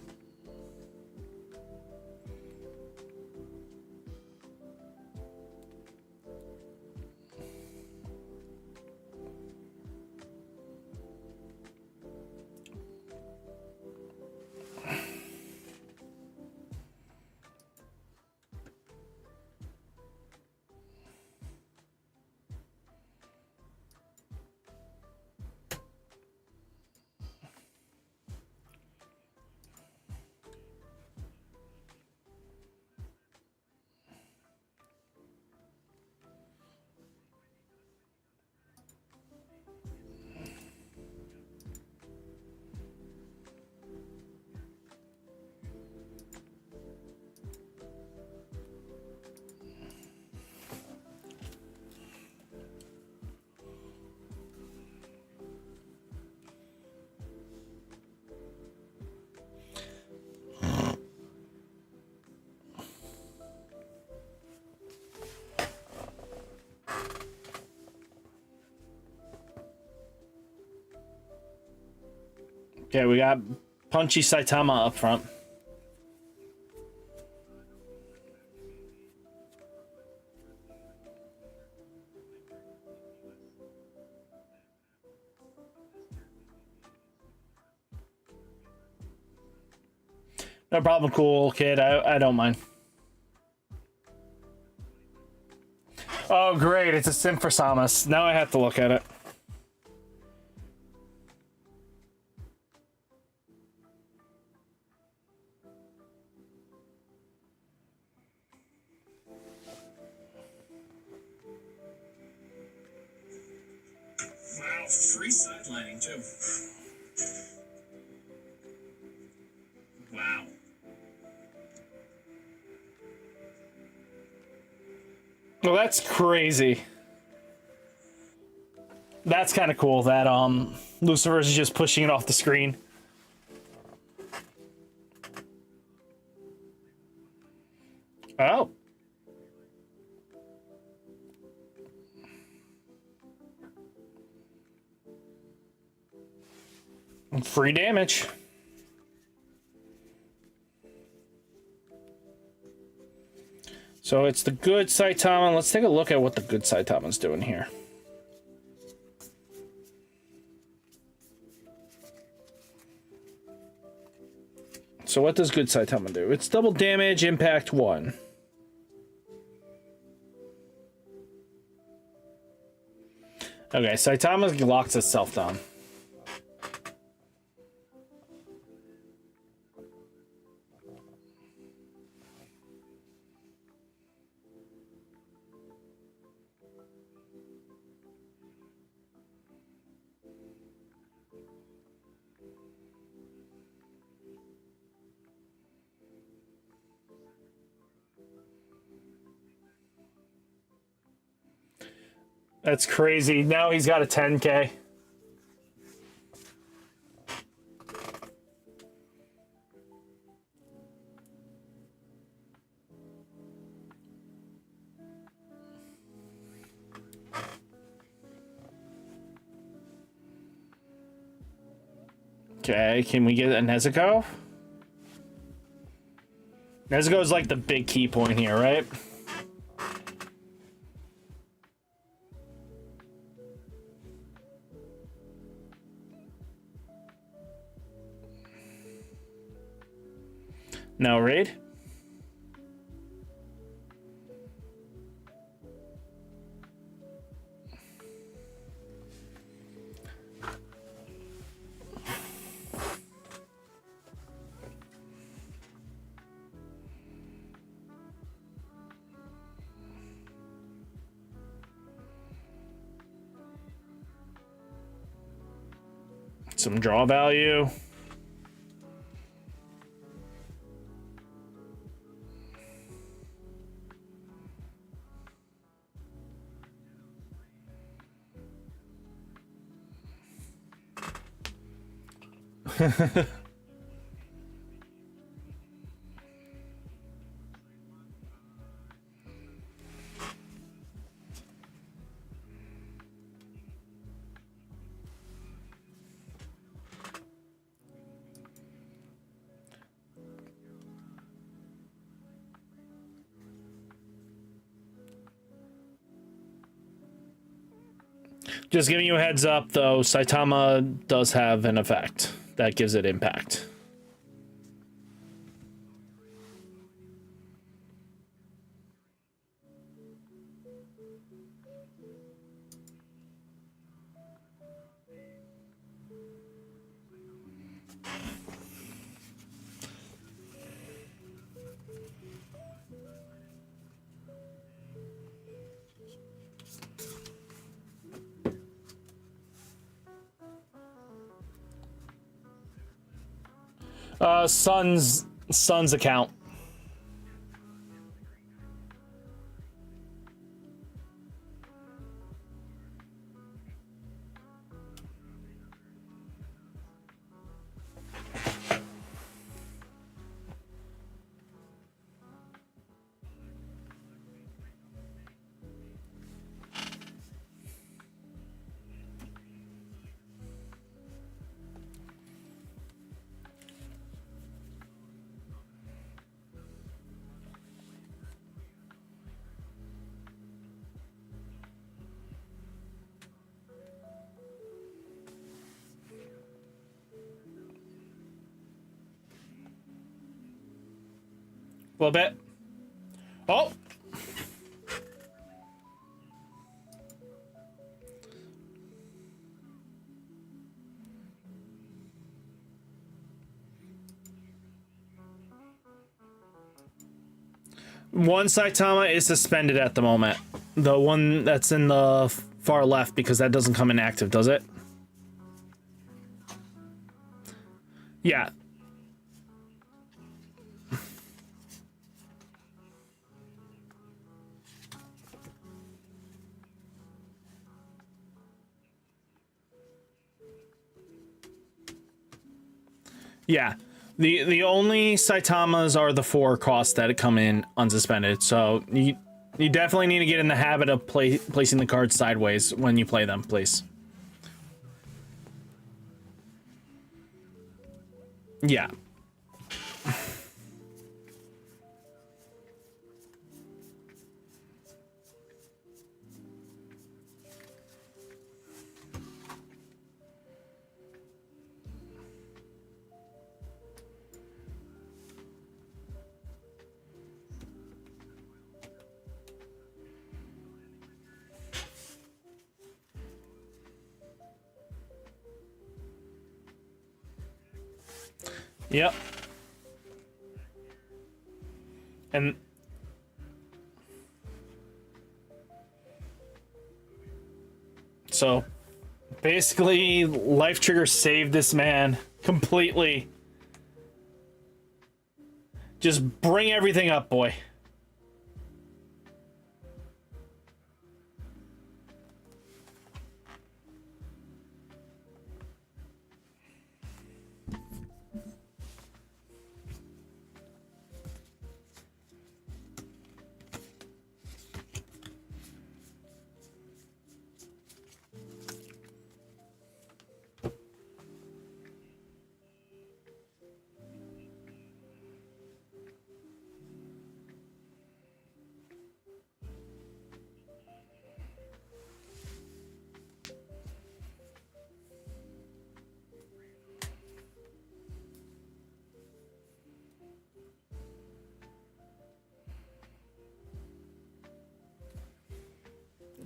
Okay, we got Punchy Saitama up front. No problem, cool kid. I don't mind. Oh, great. It's a sim for Samus. Now I have to look at it. Wow, free sidelining too. Wow. Well, that's crazy. That's kind of cool that Lucifer's just pushing it off the screen. Oh. Free damage. So it's the good Saitama. Let's take a look at what the good Saitama's doing here. So what does good Saitama do? It's double damage, impact 1. Okay, Saitama locks itself down. That's crazy. Now he's got a 10K. Okay, can we get a Nezuko? Nezuko is like the big key point here, right? No raid? Some draw value. Just giving you a heads up, though, Saitama does have an effect that gives it impact. Son's account. A little bit. Oh! One Saitama is suspended at the moment. The one that's in the far left, because that doesn't come in active, does it? Yeah. Yeah. The only Saitamas are the 4 costs that come in unsuspended, so you definitely need to get in the habit of placing the cards sideways when you play them, please. Yeah. Yep. And so basically Life Trigger saved this man completely. Just bring everything up, boy.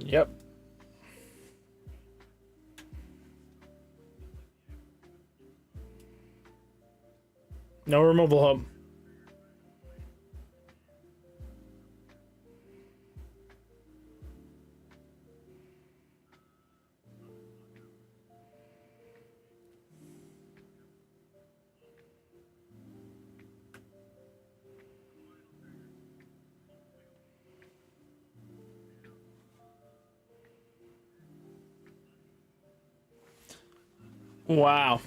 Yep. No removal hub. Wow.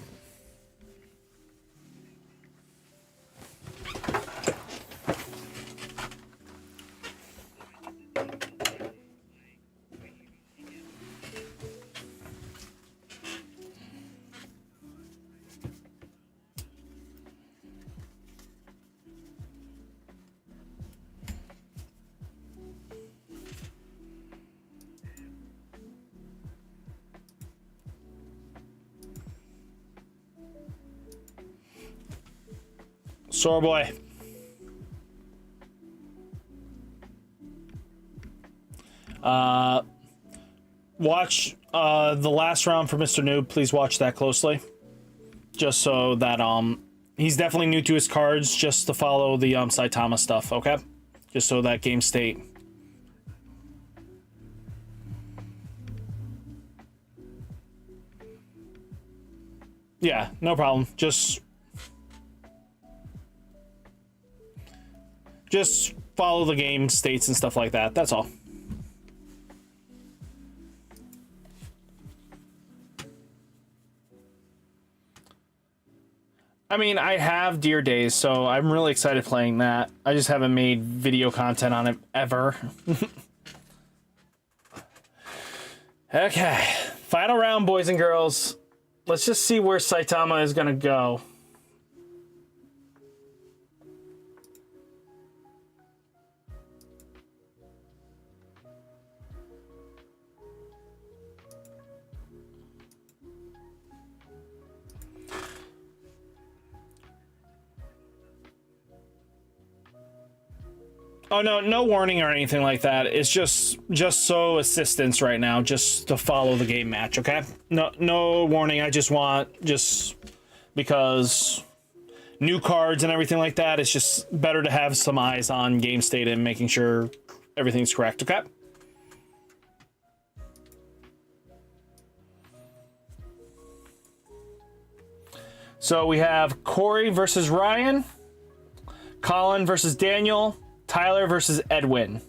Sore boy. Watch the last round for Mr. Noob. Please watch that closely. Just so that he's definitely new to his cards, just to follow the Saitama stuff, okay? Just so that game state. Yeah, no problem. Just follow the game states and stuff like that. That's all. I mean, I have Deer Days, so I'm really excited playing that. I just haven't made video content on it ever. Okay, final round, boys and girls. Let's just see where Saitama is gonna go. Oh no, no warning or anything like that. It's just so assistance right now, just to follow the game match, okay? No warning. I just want because new cards and everything like that. It's just better to have some eyes on game state and making sure everything's correct, okay? So we have Corey versus Ryan, Colin versus Daniel, Tyler versus Edwin.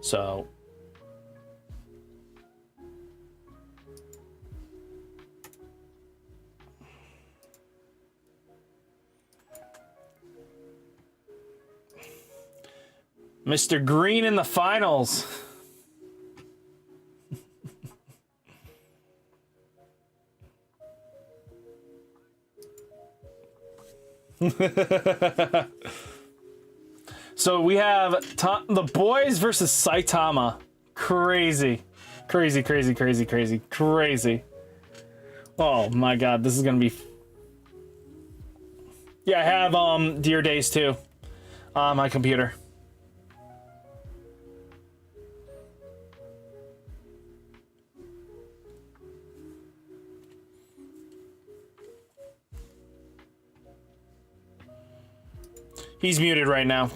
So Mr. Green in the finals. So we have the boys versus Saitama. Crazy. Oh my god, this is gonna be... Yeah, I have Deer Days too on my computer. He's muted right now.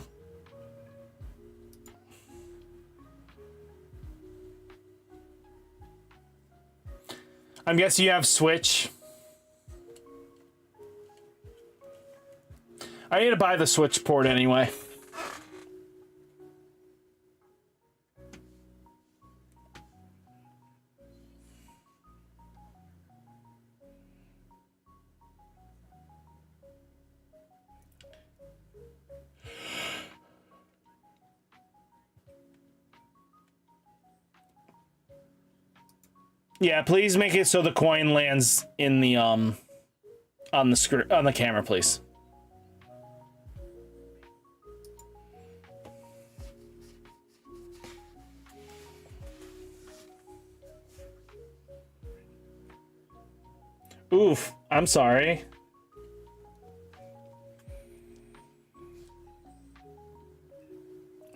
I'm guessing you have Switch. I need to buy the Switch port anyway. Yeah, please make it so the coin lands in the on the camera, please. Oof, I'm sorry.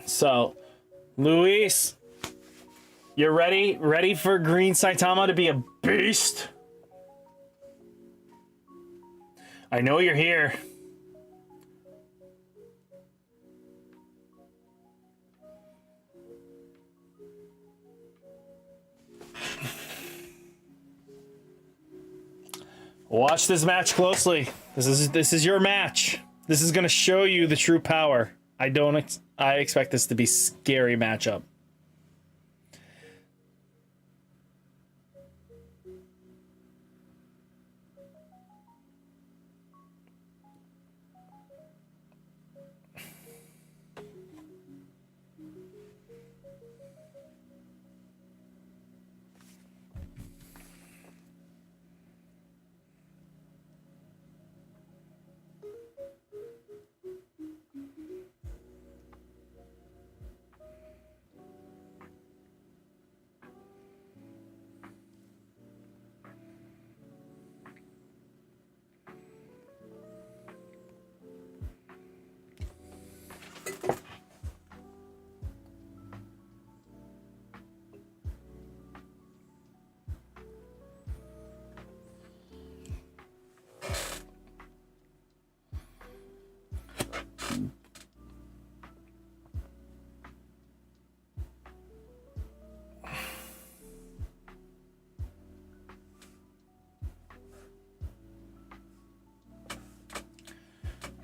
So, Luis, you're ready? Ready for Green Saitama to be a beast? I know you're here. Watch this match closely. This is your match. This is gonna show you the true power. I expect this to be a scary matchup.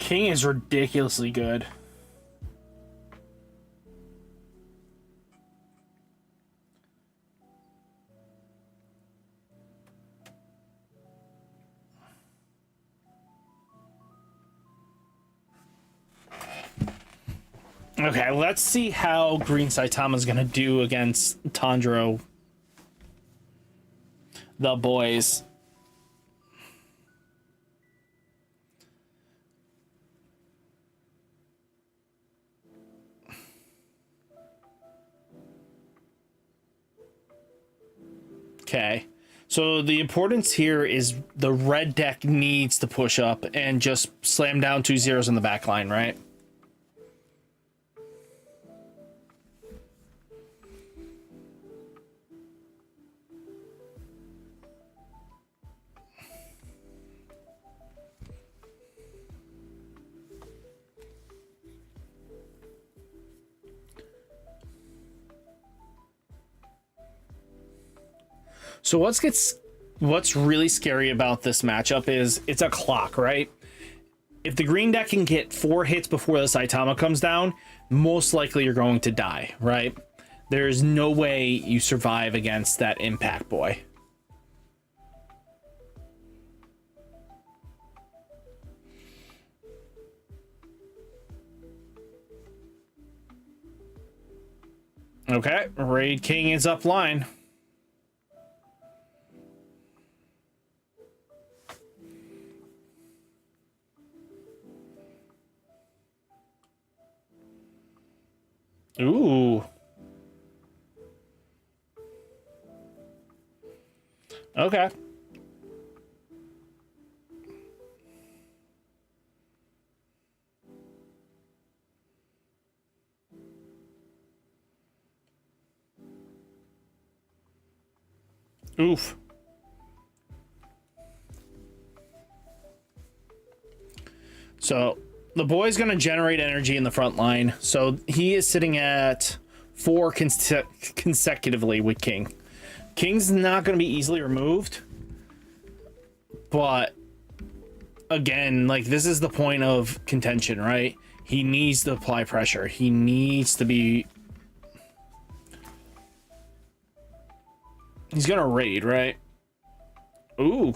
King is ridiculously good. Okay, let's see how Green Saitama's gonna do against Tanjiro. The boys. Okay. So the importance here is the red deck needs to push up and just slam down 2 zeros in the back line, right? So what's really scary about this matchup is it's a clock, right? If the green deck can get 4 hits before the Saitama comes down, most likely you're going to die, right? There's no way you survive against that impact boy. Okay, Raid King is up line. Ooh. Okay. Oof. So the boy's going to generate energy in the front line. So he is sitting at 4 consecutively with King. King's not going to be easily removed. But again, like, this is the point of contention, right? He needs to apply pressure. He needs to be... He's going to raid, right? Ooh.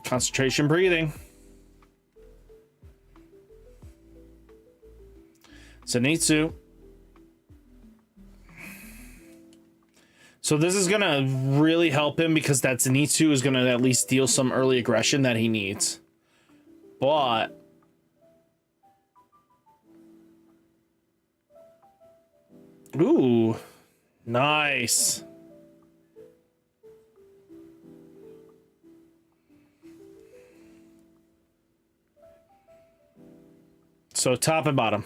Concentration breathing. Zenitsu. So this is going to really help him because that Zenitsu is going to at least deal some early aggression that he needs. But... Ooh. Nice. So top and bottom.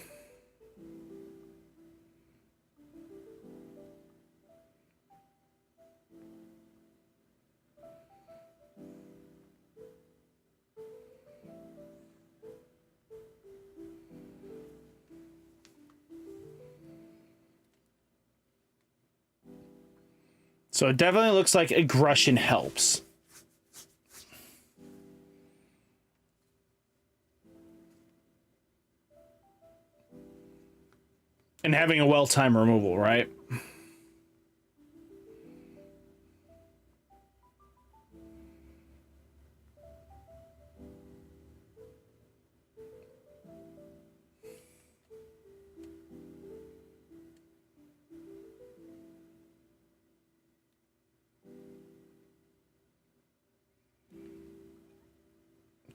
So it definitely looks like aggression helps. And having a well-timed removal, right?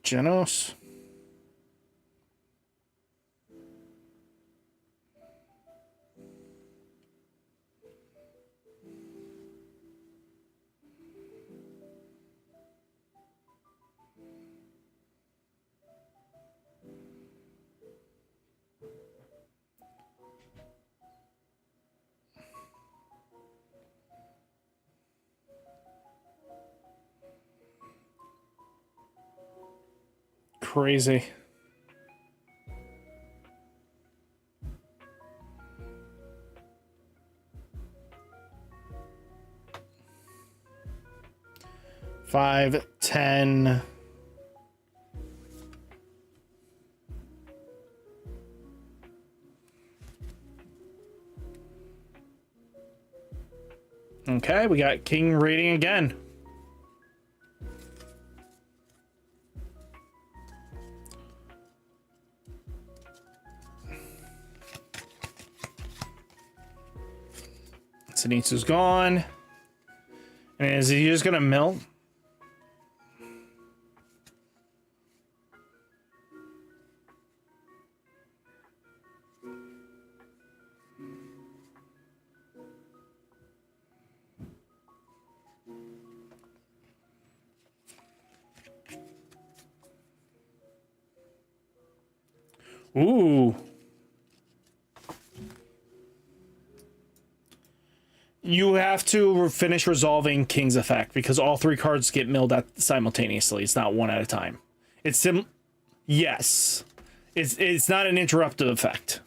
Genos. Crazy. $5, $10. Okay, we got king raiding again. Zenitsu's gone. And is he just gonna mill? Ooh. You have to finish resolving King's effect because all 3 cards get milled simultaneously. It's not one at a time. It's yes. It's not an interruptive effect.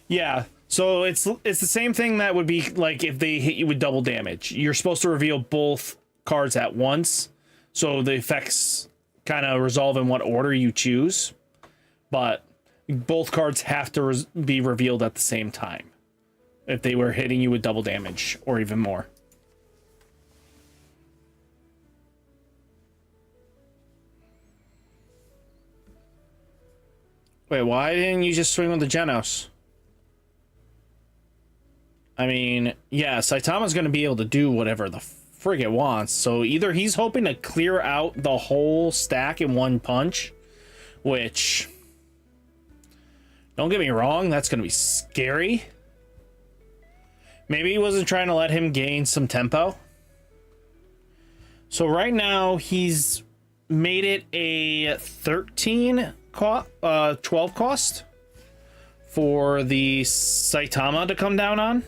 Yeah. So it's the same thing that would be like if they hit you with double damage. You're supposed to reveal both cards at once, so the effects kind of resolve in what order you choose. But both cards have to be revealed at the same time if they were hitting you with double damage or even more. Wait, why didn't you just swing with the Genos? I mean, yeah, Saitama's going to be able to do whatever the frig it wants. So either he's hoping to clear out the whole stack in one punch, which, don't get me wrong, that's going to be scary. Maybe he wasn't trying to let him gain some tempo. So right now he's made it a 12 cost for the Saitama to come down on.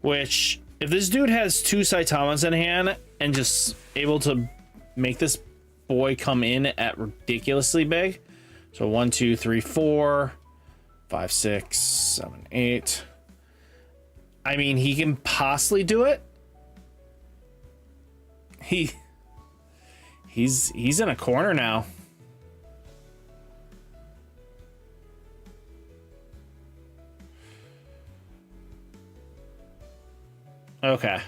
Which, if this dude has 2 Saitamas in hand and just able to make this boy come in at ridiculously big. So 1, 2, 3, 4, 5, 6, 7, 8. I mean, he can possibly do it. He's in a corner now. Okay.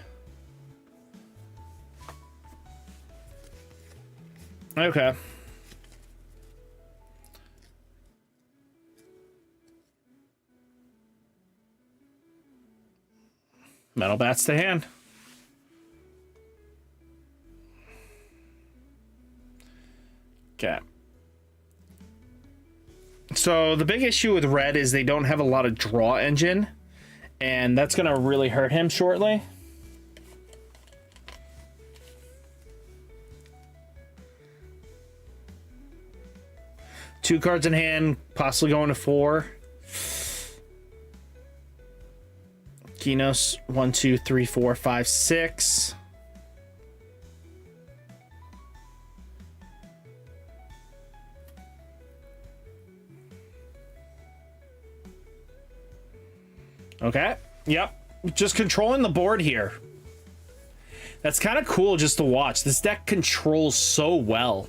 Okay. Metal bats to hand. Okay. So the big issue with red is they don't have a lot of draw engine. And that's going to really hurt him shortly. Two cards in hand, possibly going to 4. Kinos, 1, 2, 3, 4, 5, 6. Okay. Yep. Just controlling the board here. That's kind of cool just to watch. This deck controls so well.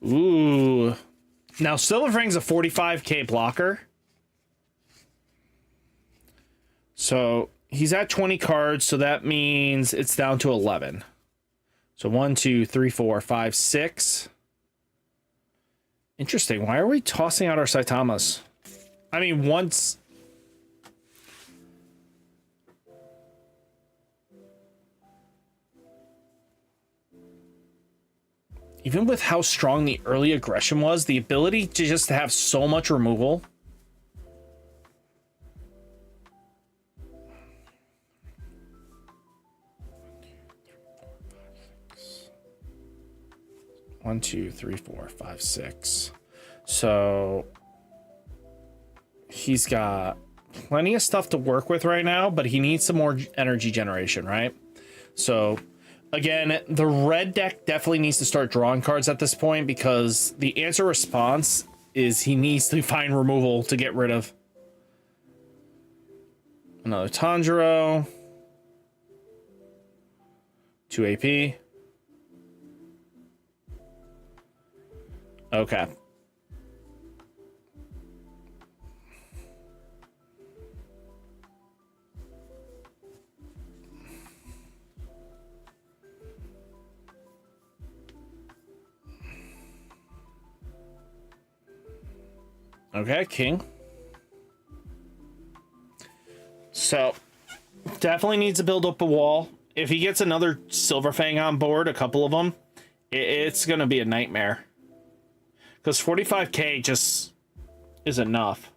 Ooh. Now, Silverfang's a 45k blocker. So, he's at 20 cards, so that means it's down to 11. So, 1, 2, 3, 4, 5, 6. Interesting. Why are we tossing out our Saitamas? I mean, once... Even with how strong the early aggression was, the ability to just have so much removal. One, two, three, 4, 5, 6. So he's got plenty of stuff to work with right now, but he needs some more energy generation, right? So Again, the red deck definitely needs to start drawing cards at this point because the answer response is he needs to find removal to get rid of. Another Tanjiro. 2 AP. Okay. Okay, King. So, definitely needs to build up a wall. If he gets another Silver Fang on board, a couple of them, it's going to be a nightmare. Because 45k just is enough.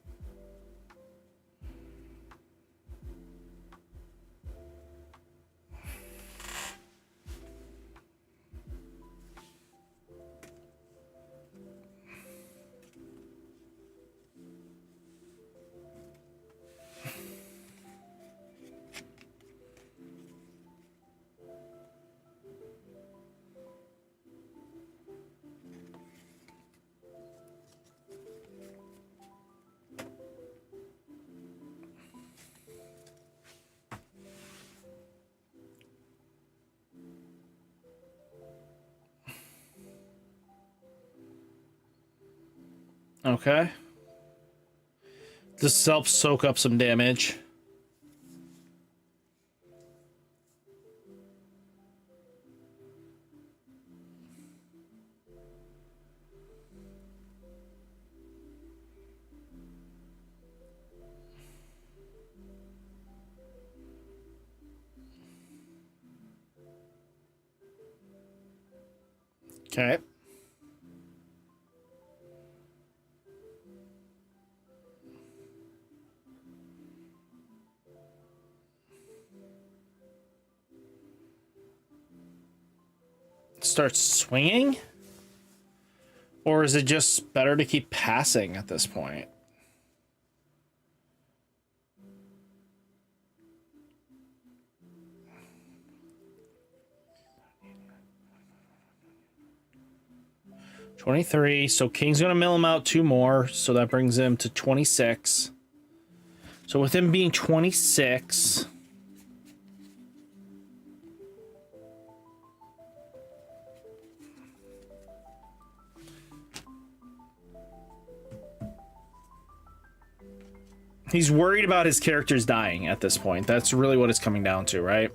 Okay. This helps soak up some damage. Okay. Start swinging? Or is it just better to keep passing at this point? $23. So King's going to mill him out 2 more. So that brings him to 26. So with him being 26... he's worried about his characters dying at this point. That's really what it's coming down to, right?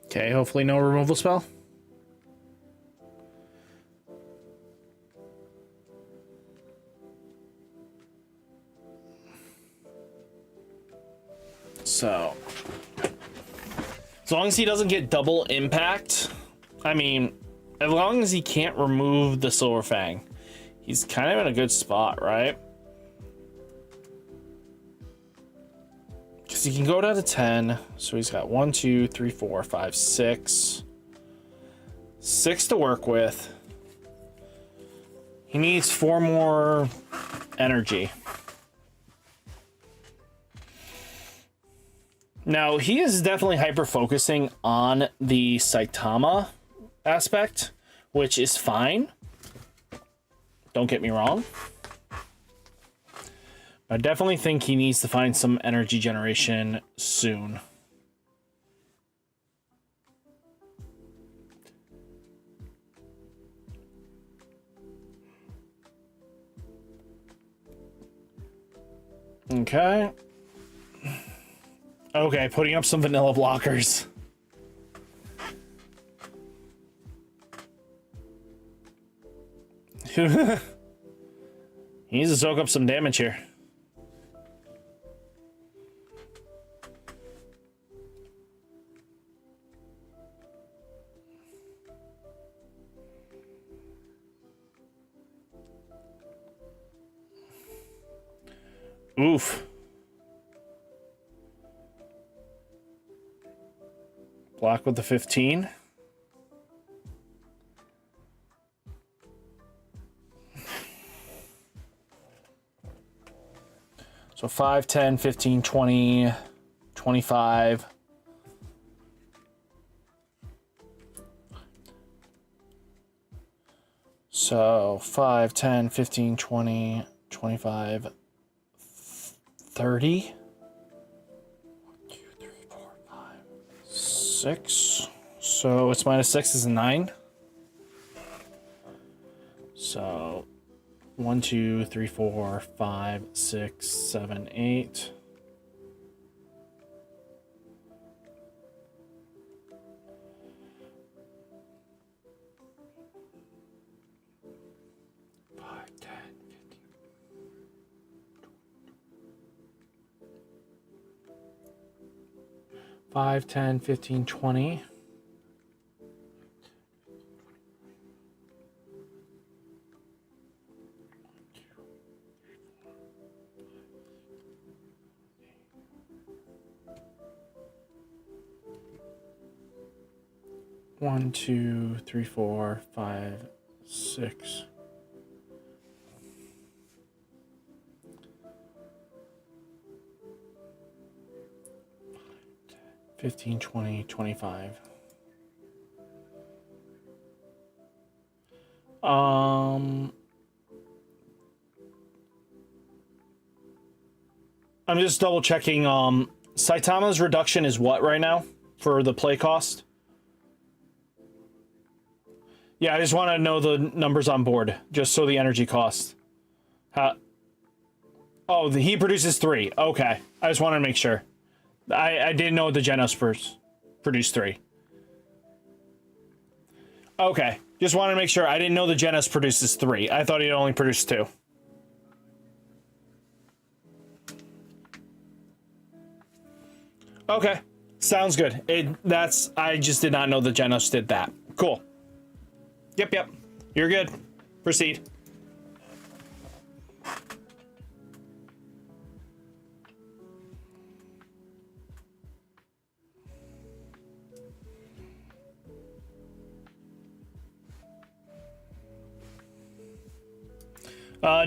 Okay, hopefully no removal spell. So, as long as he doesn't get double impact, I mean, as long as he can't remove the Silver Fang, he's kind of in a good spot, right? Because he can go down to 10. So he's got 1, 2, 3, 4, 5, 6. 6 to work with. He needs 4 more energy. Now, he is definitely hyper-focusing on the Saitama aspect, which is fine. Don't get me wrong. I definitely think he needs to find some energy generation soon. Okay. Okay, putting up some vanilla blockers. He needs to soak up some damage here. Oof. Black with the 15. So 5, 10, 15, 20, 25. So 5, 10, 15, 20, 25, 30. 1, 2, 3, 4, 5, 6. So it's -6 is a 9. So 1, 2, 3, 4, 5, 6, 7, 8. Five, 10, 15, 20. 1, 2, 3, 4, 5, 6. 15, 20, 25. I'm just double checking. Saitama's reduction is what right now for the play cost? Yeah, I just want to know the numbers on board, just so the energy cost. Oh, he produces 3. Okay, I just wanted to make sure. I didn't know the Genos produced 3. Okay, just wanted to make sure. I didn't know the Genos produces 3. I thought he only produced 2. Okay, sounds good. I just did not know the Genos did that. Cool. Yep. You're good. Proceed.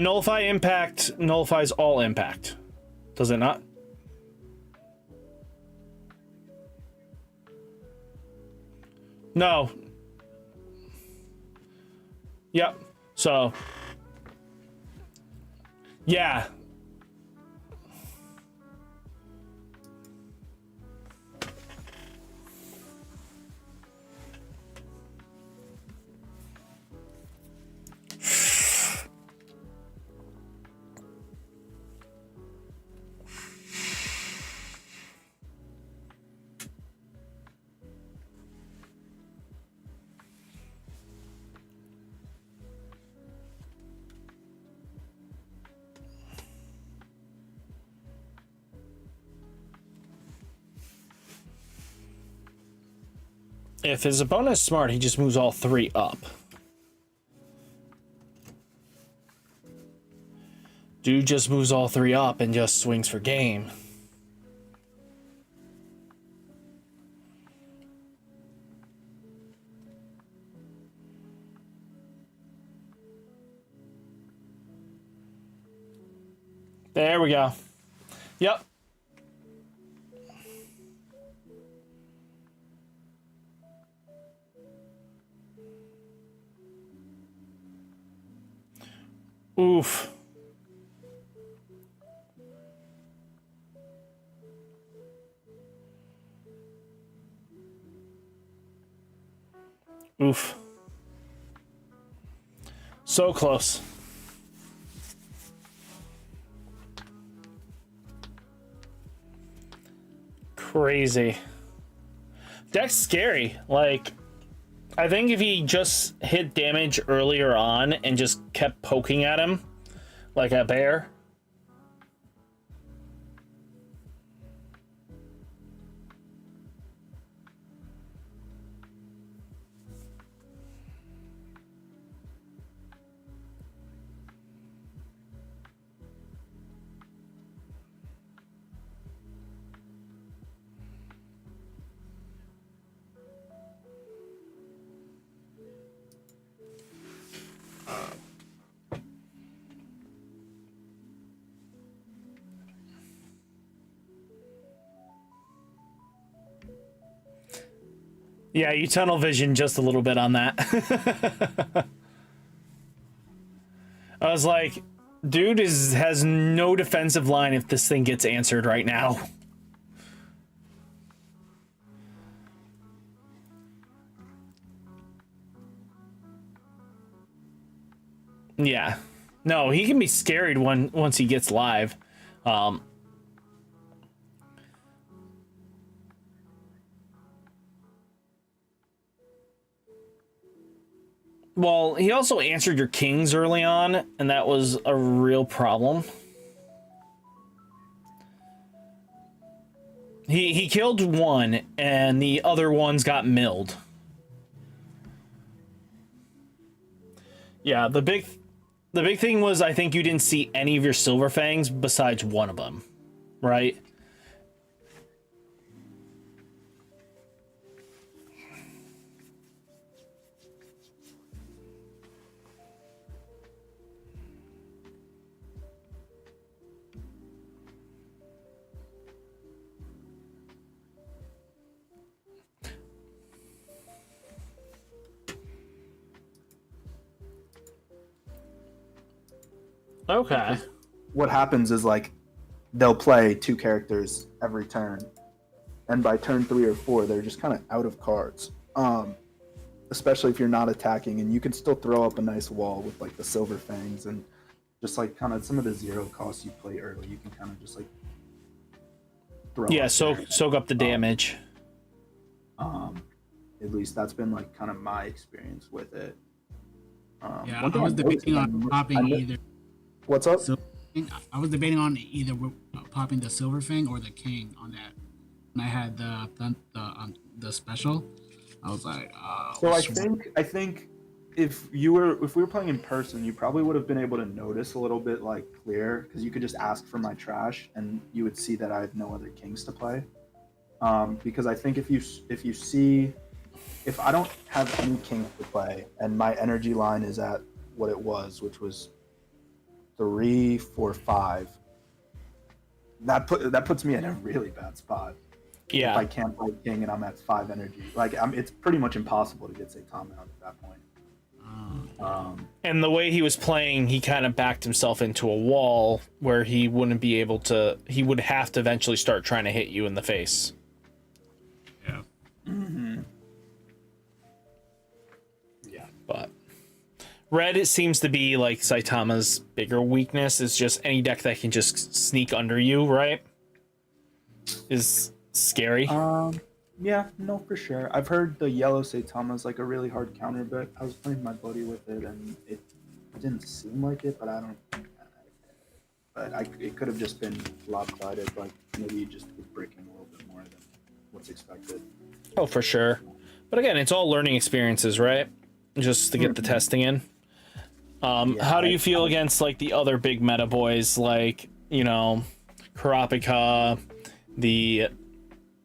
Nullify impact nullifies all impact. Does it not? No. Yep. So. Yeah. If his opponent is smart, he just moves all 3 up. Dude just moves all 3 up and just swings for game. There we go. Yep. Oof. Oof. So close. Crazy. Deck's scary. Like, I think if he just hit damage earlier on and just kept poking at him like a bear. Yeah, you tunnel vision just a little bit on that. I was like, dude has no defensive line if this thing gets answered right now. Yeah. No, he can be scaried once he gets live. Well, he also answered your kings early on, and that was a real problem. He killed one, and the other ones got milled. Yeah, the big thing was I think you didn't see any of your silver fangs besides one of them, right? Okay. What happens is like they'll play 2 characters every turn, and by turn 3 or 4 they're just kind of out of cards, especially if you're not attacking, and you can still throw up a nice wall with like the silver fangs and just like kind of some of the 0 costs you play early, you can kind of just like throw soak up the damage. At least that's been like kind of my experience with it. Yeah, I was debating on popping either. What's up? I was debating on either popping the silver fang or the king on that. When I had the special, I was like, so I think if we were playing in person, you probably would have been able to notice a little bit like clear, because you could just ask for my trash and you would see that I have no other kings to play. Because I think if I don't have any kings to play and my energy line is at what it was, which was 3, 4, 5, that puts me in a really bad spot. Yeah. If I can't play king and I'm at 5 energy, like it's pretty much impossible to get Saitama out at that point. And the way he was playing, he kind of backed himself into a wall where he wouldn't be able to. He would have to eventually start trying to hit you in the face. Yeah. Mm-hmm. Yeah, but red, it seems to be like Saitama's bigger weakness is just any deck that can just sneak under you, right? Is scary. Yeah, no, for sure. I've heard the yellow Saitama is like a really hard counter, but I was playing my buddy with it and it didn't seem like it, but it could have just been lopsided, like maybe you just was breaking a little bit more than what's expected. Oh, for sure. But again, it's all learning experiences, right? Just to get the testing in. How do you feel against like the other big meta boys, like, you know, Kurapika, the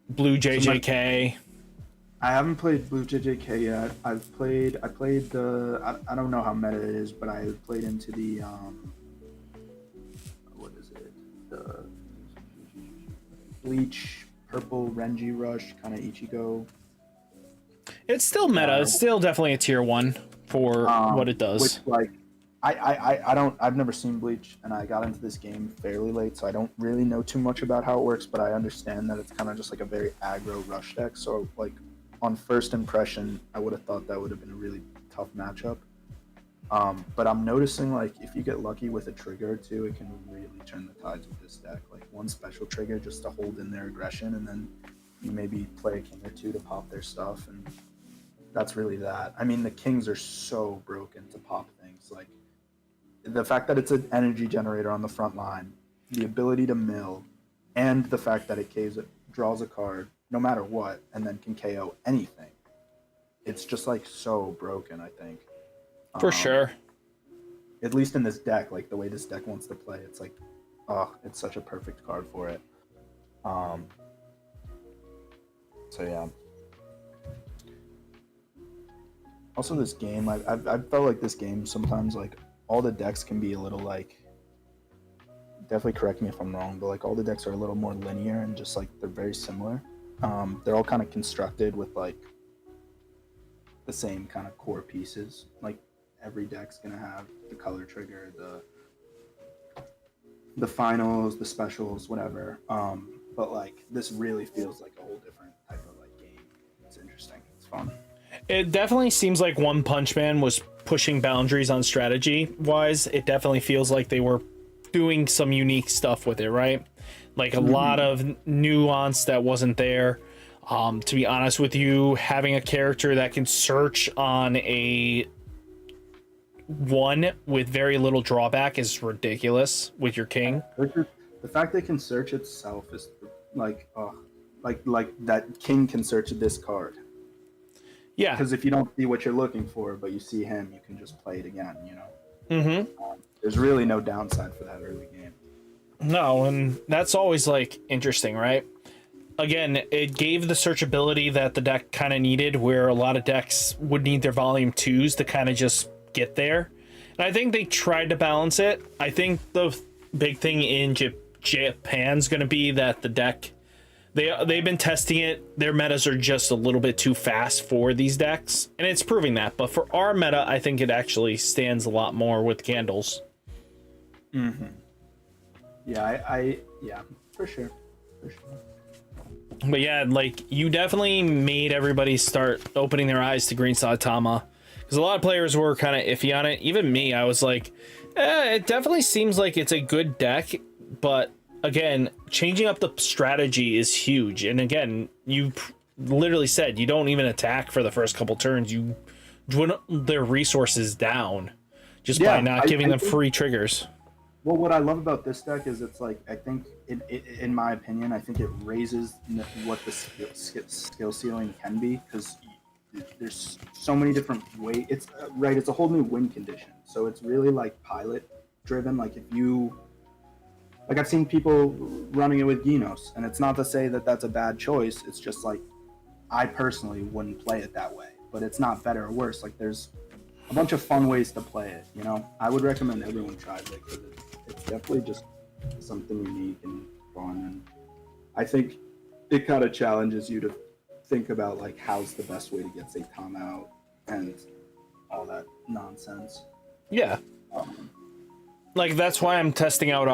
Blue JJK? I haven't played Blue JJK yet. I played the I don't know how meta it is, but I played into the what is it? The Bleach Purple Renji Rush kind of Ichigo. It's still meta. It's still definitely a tier 1 for what it does. Which, like, I've never seen Bleach, and I got into this game fairly late, so I don't really know too much about how it works, but I understand that it's kind of just like a very aggro rush deck. So, like, on first impression, I would have thought that would have been a really tough matchup. But I'm noticing, like, if you get lucky with a trigger or two, it can really turn the tides with this deck. Like, one special trigger just to hold in their aggression, and then you maybe play a king or two to pop their stuff, and that's really that. I mean, the kings are so broken to pop things. Like, the fact that it's an energy generator on the front line, the ability to mill, and the fact that it draws a card no matter what, and then can KO anything. It's just like so broken, I think. For sure. At least in this deck, like the way this deck wants to play, it's like, it's such a perfect card for it. So yeah. Also, this game, I felt like this game sometimes, like, all the decks can be a little, like, definitely correct me if I'm wrong, but like all the decks are a little more linear and just like they're very similar. They're all kind of constructed with like the same kind of core pieces. Like every deck's gonna have the color trigger, the finals, the specials, whatever. But like this really feels like a whole different type of like game. It's interesting. It's fun. It definitely seems like One Punch Man was pushing boundaries on strategy wise. It definitely feels like they were doing some unique stuff with it, right? Like a lot of nuance that wasn't there. To be honest with you, having a character that can search on a one with very little drawback is ridiculous with your king. The fact they can search itself is like, like that king can search this card. Yeah. Because if you don't see what you're looking for, but you see him, you can just play it again. You know. Mm-hmm. There's really no downside for that early game. No, and that's always like interesting, right? Again, it gave the searchability that the deck kind of needed, where a lot of decks would need their volume 2s to kind of just get there. And I think they tried to balance it. I think the big thing in Japan's going to be that the deck, they've been testing it. Their metas are just a little bit too fast for these decks, and it's proving that. But for our meta, I think it actually stands a lot more with candles. Mm-hmm. Yeah, yeah, for sure. But yeah, like you definitely made everybody start opening their eyes to Green Saitama, because a lot of players were kind of iffy on it. Even me, I was like, it definitely seems like it's a good deck, but again, changing up the strategy is huge. And again, you literally said you don't even attack for the first couple turns. You dwindle their resources down just by not giving them free triggers. Well, what I love about this deck is it's like, I think, in my opinion, I think it raises what the skill ceiling can be, because there's so many different ways. It's right. It's a whole new win condition. So it's really like pilot driven. Like if you, like I've seen people running it with Genos, and it's not to say that that's a bad choice. It's just like, I personally wouldn't play it that way, but it's not better or worse. Like there's a bunch of fun ways to play it. You know, I would recommend everyone tries it, because it's definitely just something unique and fun. And I think it kind of challenges you to think about like how's the best way to get Saitama out and all that nonsense. Yeah. Like that's why I'm testing out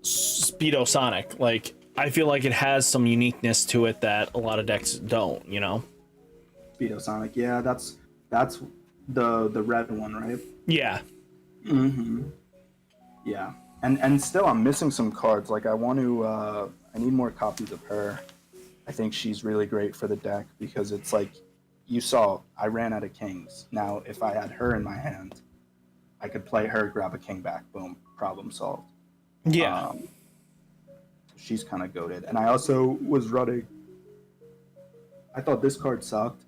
Speedo Sonic. Like I feel like it has some uniqueness to it that a lot of decks don't, you know. Speedo Sonic, yeah, that's the red one, right? Yeah. Mm-hmm. Yeah. And still I'm missing some cards. Like I want to I need more copies of her. I think she's really great for the deck, because it's like, you saw I ran out of kings. Now if I had her in my hand, I could play her, grab a king back, boom, problem solved. Yeah. She's kind of goated. And I also was running, I thought this card sucked.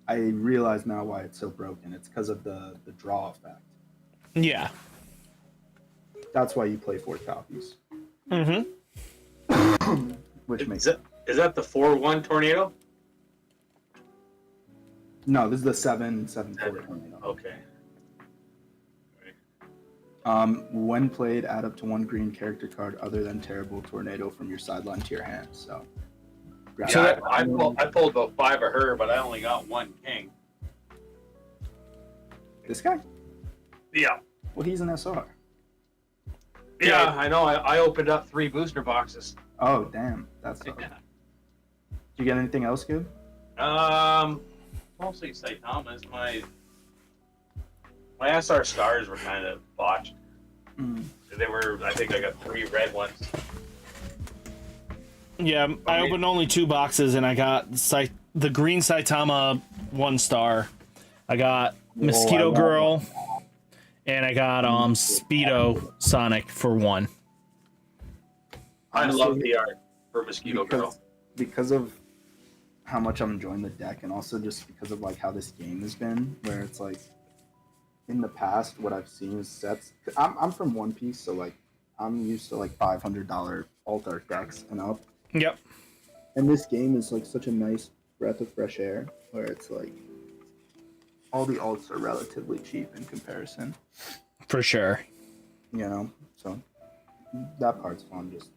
I realize now why it's so broken. It's because of the draw effect. Yeah. That's why you play 4 copies. Mm-hmm. Which makes is that the 4/1 tornado? No, this is the 7/4 tornado. Okay. When played, add up to 1 green character card other than Terrible Tornado from your sideline to your hand. So, Yeah, I pulled about 5 of her, but I only got 1 king. This guy? Yeah. Well, he's an SR. Yeah, I know. I opened up 3 booster boxes. Oh, damn. That's tough. Did you get anything else good? Mostly Saitama's. My SR stars were kind of botched. They were. I think I got 3 red ones. Yeah, I opened only 2 boxes, and I got the green Saitama 1 star. I got Mosquito Girl, and I got Speedo Sonic for 1. I love the art for Mosquito Girl. Because of how much I'm enjoying the deck, and also just because of like how this game has been, where it's like, in the past, what I've seen is sets. I'm from One Piece, so like I'm used to like $500 alt art decks and up. Yep. And this game is like such a nice breath of fresh air, where it's like all the alts are relatively cheap in comparison. For sure. You know, so that part's fun, just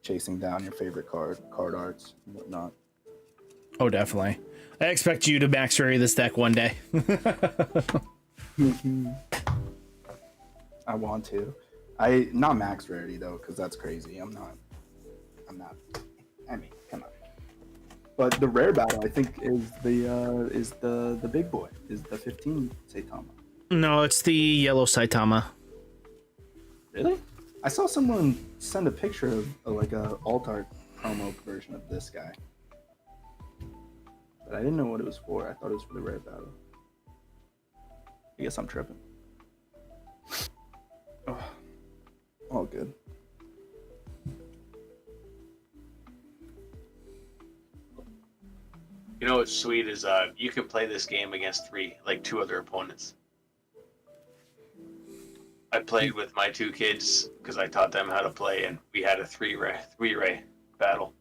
chasing down your favorite card arts and whatnot. Oh, definitely. I expect you to max rary this deck one day. I want to. I not max rarity though, because that's crazy. I'm not. I mean, come on. But the rare battle, I think, is the big boy, is the 15 Saitama. No, it's the yellow Saitama. Really? I saw someone send a picture of like a alt-art promo version of this guy. But I didn't know what it was for. I thought it was for the rare battle. I guess I'm tripping. Oh, all good. You know what's sweet is you can play this game against two other opponents. I played with my two kids because I taught them how to play, and we had a three-ray battle.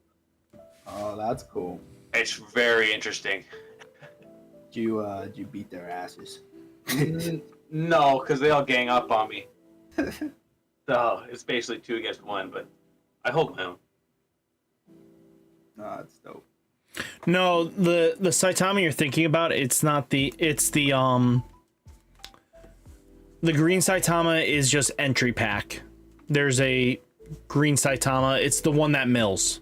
Oh, that's cool. It's very interesting. Did you beat their asses? No, because they all gang up on me. So it's basically 2 against 1, but I hold my own. No, that's dope. No, the Saitama you're thinking about, it's the green Saitama is just entry pack. There's a green Saitama. It's the one that mills.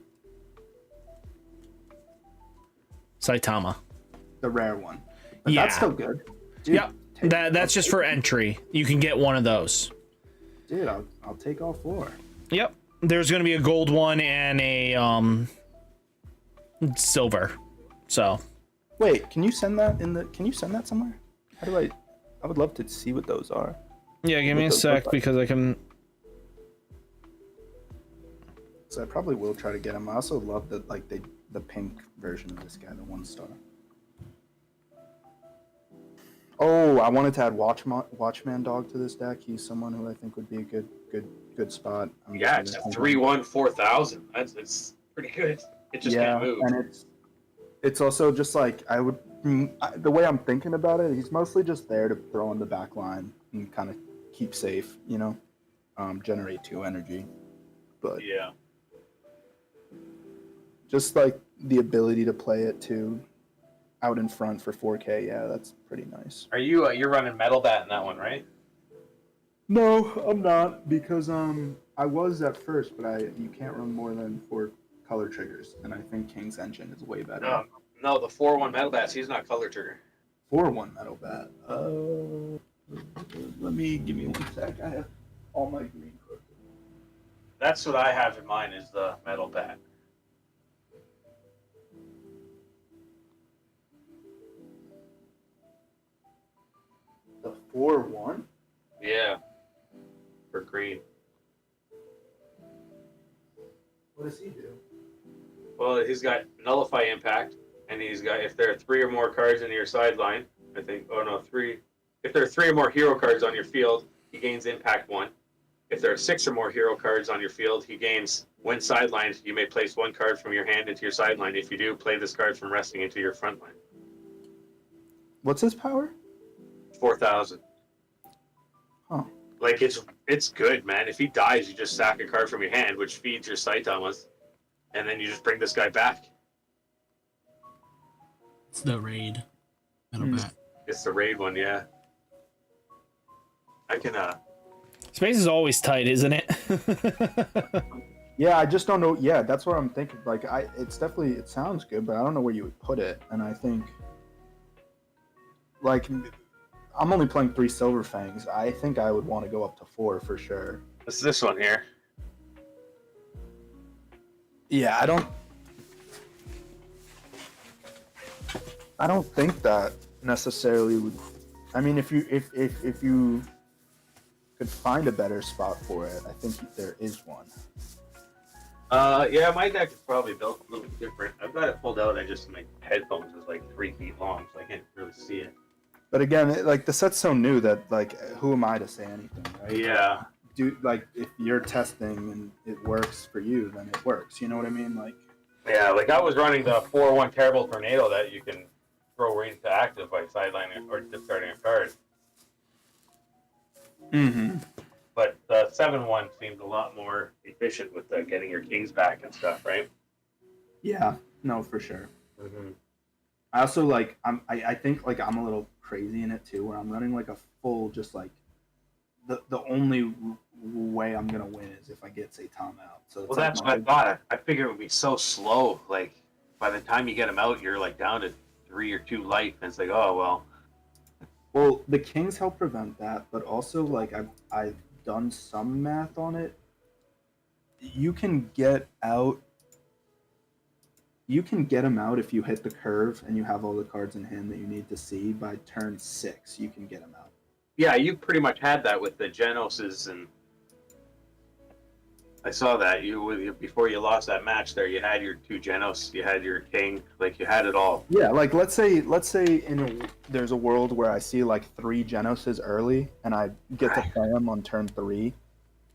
Saitama. The rare one. But Yeah. that's still good. Dude, Yep. That's just for entry. You can get one of those. Dude, I'll take all 4. Yep. There's going to be a gold one and a silver. So. Wait, can you send that somewhere? How do I would love to see what those are. Yeah, give me a sec because I can. So I probably will try to get them. I also love the pink version of this guy, the 1-star. Oh, I wanted to add Watchman Dog to this deck. He's someone who I think would be a good spot. Yeah, it's a 3/1 4000. It's pretty good. It just can't move. And it's also just like the way I'm thinking about it, he's mostly just there to throw in the back line and kind of keep safe, generate 2 energy. But Yeah. just like the ability to play it too out in front for 4K, yeah, that's pretty nice. Are you you're running Metal Bat in that one, right? No, I'm not, because I was at first, but you can't run more than 4 color triggers, and I think King's Engine is way better. No, the 4/1 Metal Bat, he's not color trigger. 4/1 Metal Bat. Give me 1 sec. I have all my green cards. That's what I have in mind is the Metal Bat. The 4/1? Yeah. For green. What does he do? Well, he's got Nullify Impact, and he's got, if there are 3 or more cards in your sideline, I think, 3. If there are 3 or more hero cards on your field, he gains Impact 1. If there are 6 or more hero cards on your field, he gains, when sidelined, you may place 1 card from your hand into your sideline. If you do, play this card from resting into your front line. What's his power? 4,000. Huh. Like, it's good, man. If he dies, you just sack a card from your hand, which feeds your Saitamas, and then you just bring this guy back. It's the raid. Metal Bat. It's the raid one, yeah. I can, Space is always tight, isn't it? Yeah, I just don't know. Yeah, that's what I'm thinking. Like, it sounds good, but I don't know where you would put it. And I think, like, I'm only playing 3 Silver Fangs. I think I would want to go up to 4 for sure. it's this one here. Yeah, I don't think that necessarily would. I mean, if you could find a better spot for it, I think there is one. Yeah, my deck is probably built a little bit different. I've got it pulled out, my headphones is like 3 feet long, so I can't really see it. But again, the set's so new that, like, who am I to say anything, right? Yeah. If you're testing and it works for you, then it works. You know what I mean? Like, Yeah, like I was running the 4/1 Terrible Tornado that you can throw right into active by sidelining or discarding a card. mm-hmm. But the 7/1 seems a lot more efficient with getting your kings back and stuff, right? Yeah, no, for sure. Mm-hmm. I also like I think like I'm a little crazy in it too, where I'm running like a full just like the only way I'm gonna win is if I get say Tom out. So it's Well, like that's what I thought. I figured it would be so slow. Like by the time you get him out, you're like down to 3 or 2 life, and it's like, oh well. well, the Kings help prevent that, but also like I've done some math on it. You can get out. You can get him out if you hit the curve and you have all the cards in hand that you need to see by turn 6. You can get him out. Yeah, you pretty much had that with the Genoses, and I saw that before you lost that match. There, you had your 2 Genos, you had your King, like you had it all. Yeah, like let's say there's a world where I see like 3 Genoses early and I get to play them on turn 3.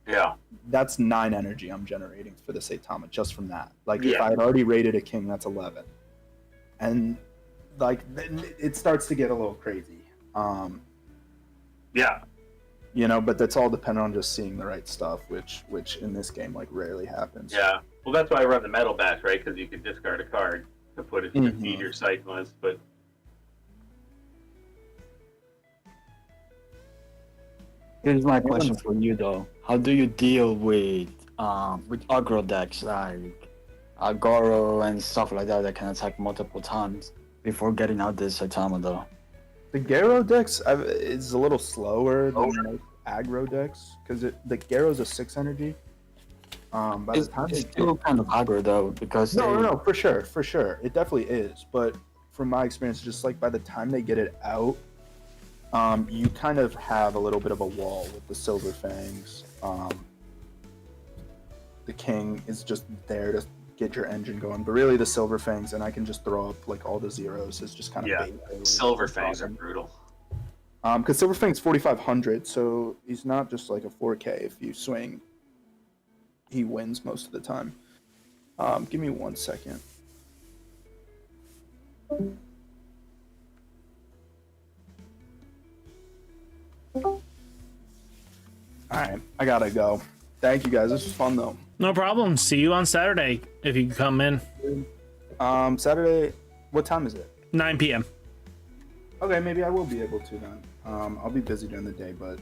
Yeah, That's 9 energy I'm generating for the Saitama just from that. Like if Yeah. I had already rated a King, that's 11, and like it starts to get a little crazy. yeah. You know, but that's all dependent on just seeing the right stuff, which in this game like rarely happens. Yeah, well, that's why I run the metal bash, right? Because you could discard a card to put it to feed your sight list. But Here's my question for you though: how do you deal with aggro decks like Goro and stuff like that can attack multiple times before getting out this Saitama though? The Garo decks is a little slower than most aggro decks because the Garo's a 6 energy. By It's the time still kind of aggro though because no, for sure, it definitely is. But from my experience, just like by the time they get it out, you kind of have a little bit of a wall with the Silver Fangs. The King is just there to get your engine going, but really the Silver Fangs, and I can just throw up like all the zeros is just kind of Silver Fangs are brutal. Because Silver Fang's 4,500, so he's not just like a 4K. If you swing, he wins most of the time. Give me 1 second. Alright, I gotta go. Thank you guys. This was fun though. No problem. See you on Saturday if you can come in. Saturday, what time is it? 9 p.m. Okay, maybe I will be able to then. I'll be busy during the day, but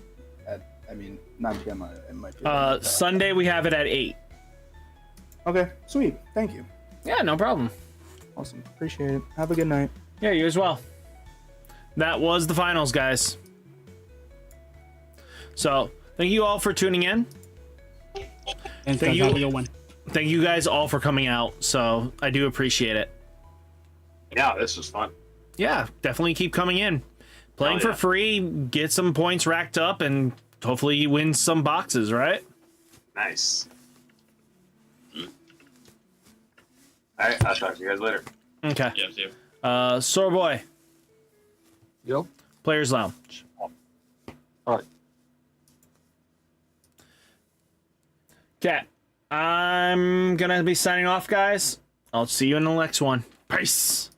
9 p.m. It might be. Sunday we have it at 8. Okay, sweet. Thank you. Yeah, no problem. Awesome. Appreciate it. Have a good night. Yeah, you as well. That was the finals, guys. So, thank you all for tuning in. And Thank you. have a good one. Thank you guys all for coming out. So, I do appreciate it. Yeah, this was fun. Yeah, definitely keep coming in. Playing for free, get some points racked up, and hopefully you win some boxes, right? Nice. All right, I'll talk to you guys later. Okay. Yeah, see you. Sore Boy, Yo. Players Lounge. All right. Okay, I'm gonna be signing off, guys. I'll see you in the next one. Peace.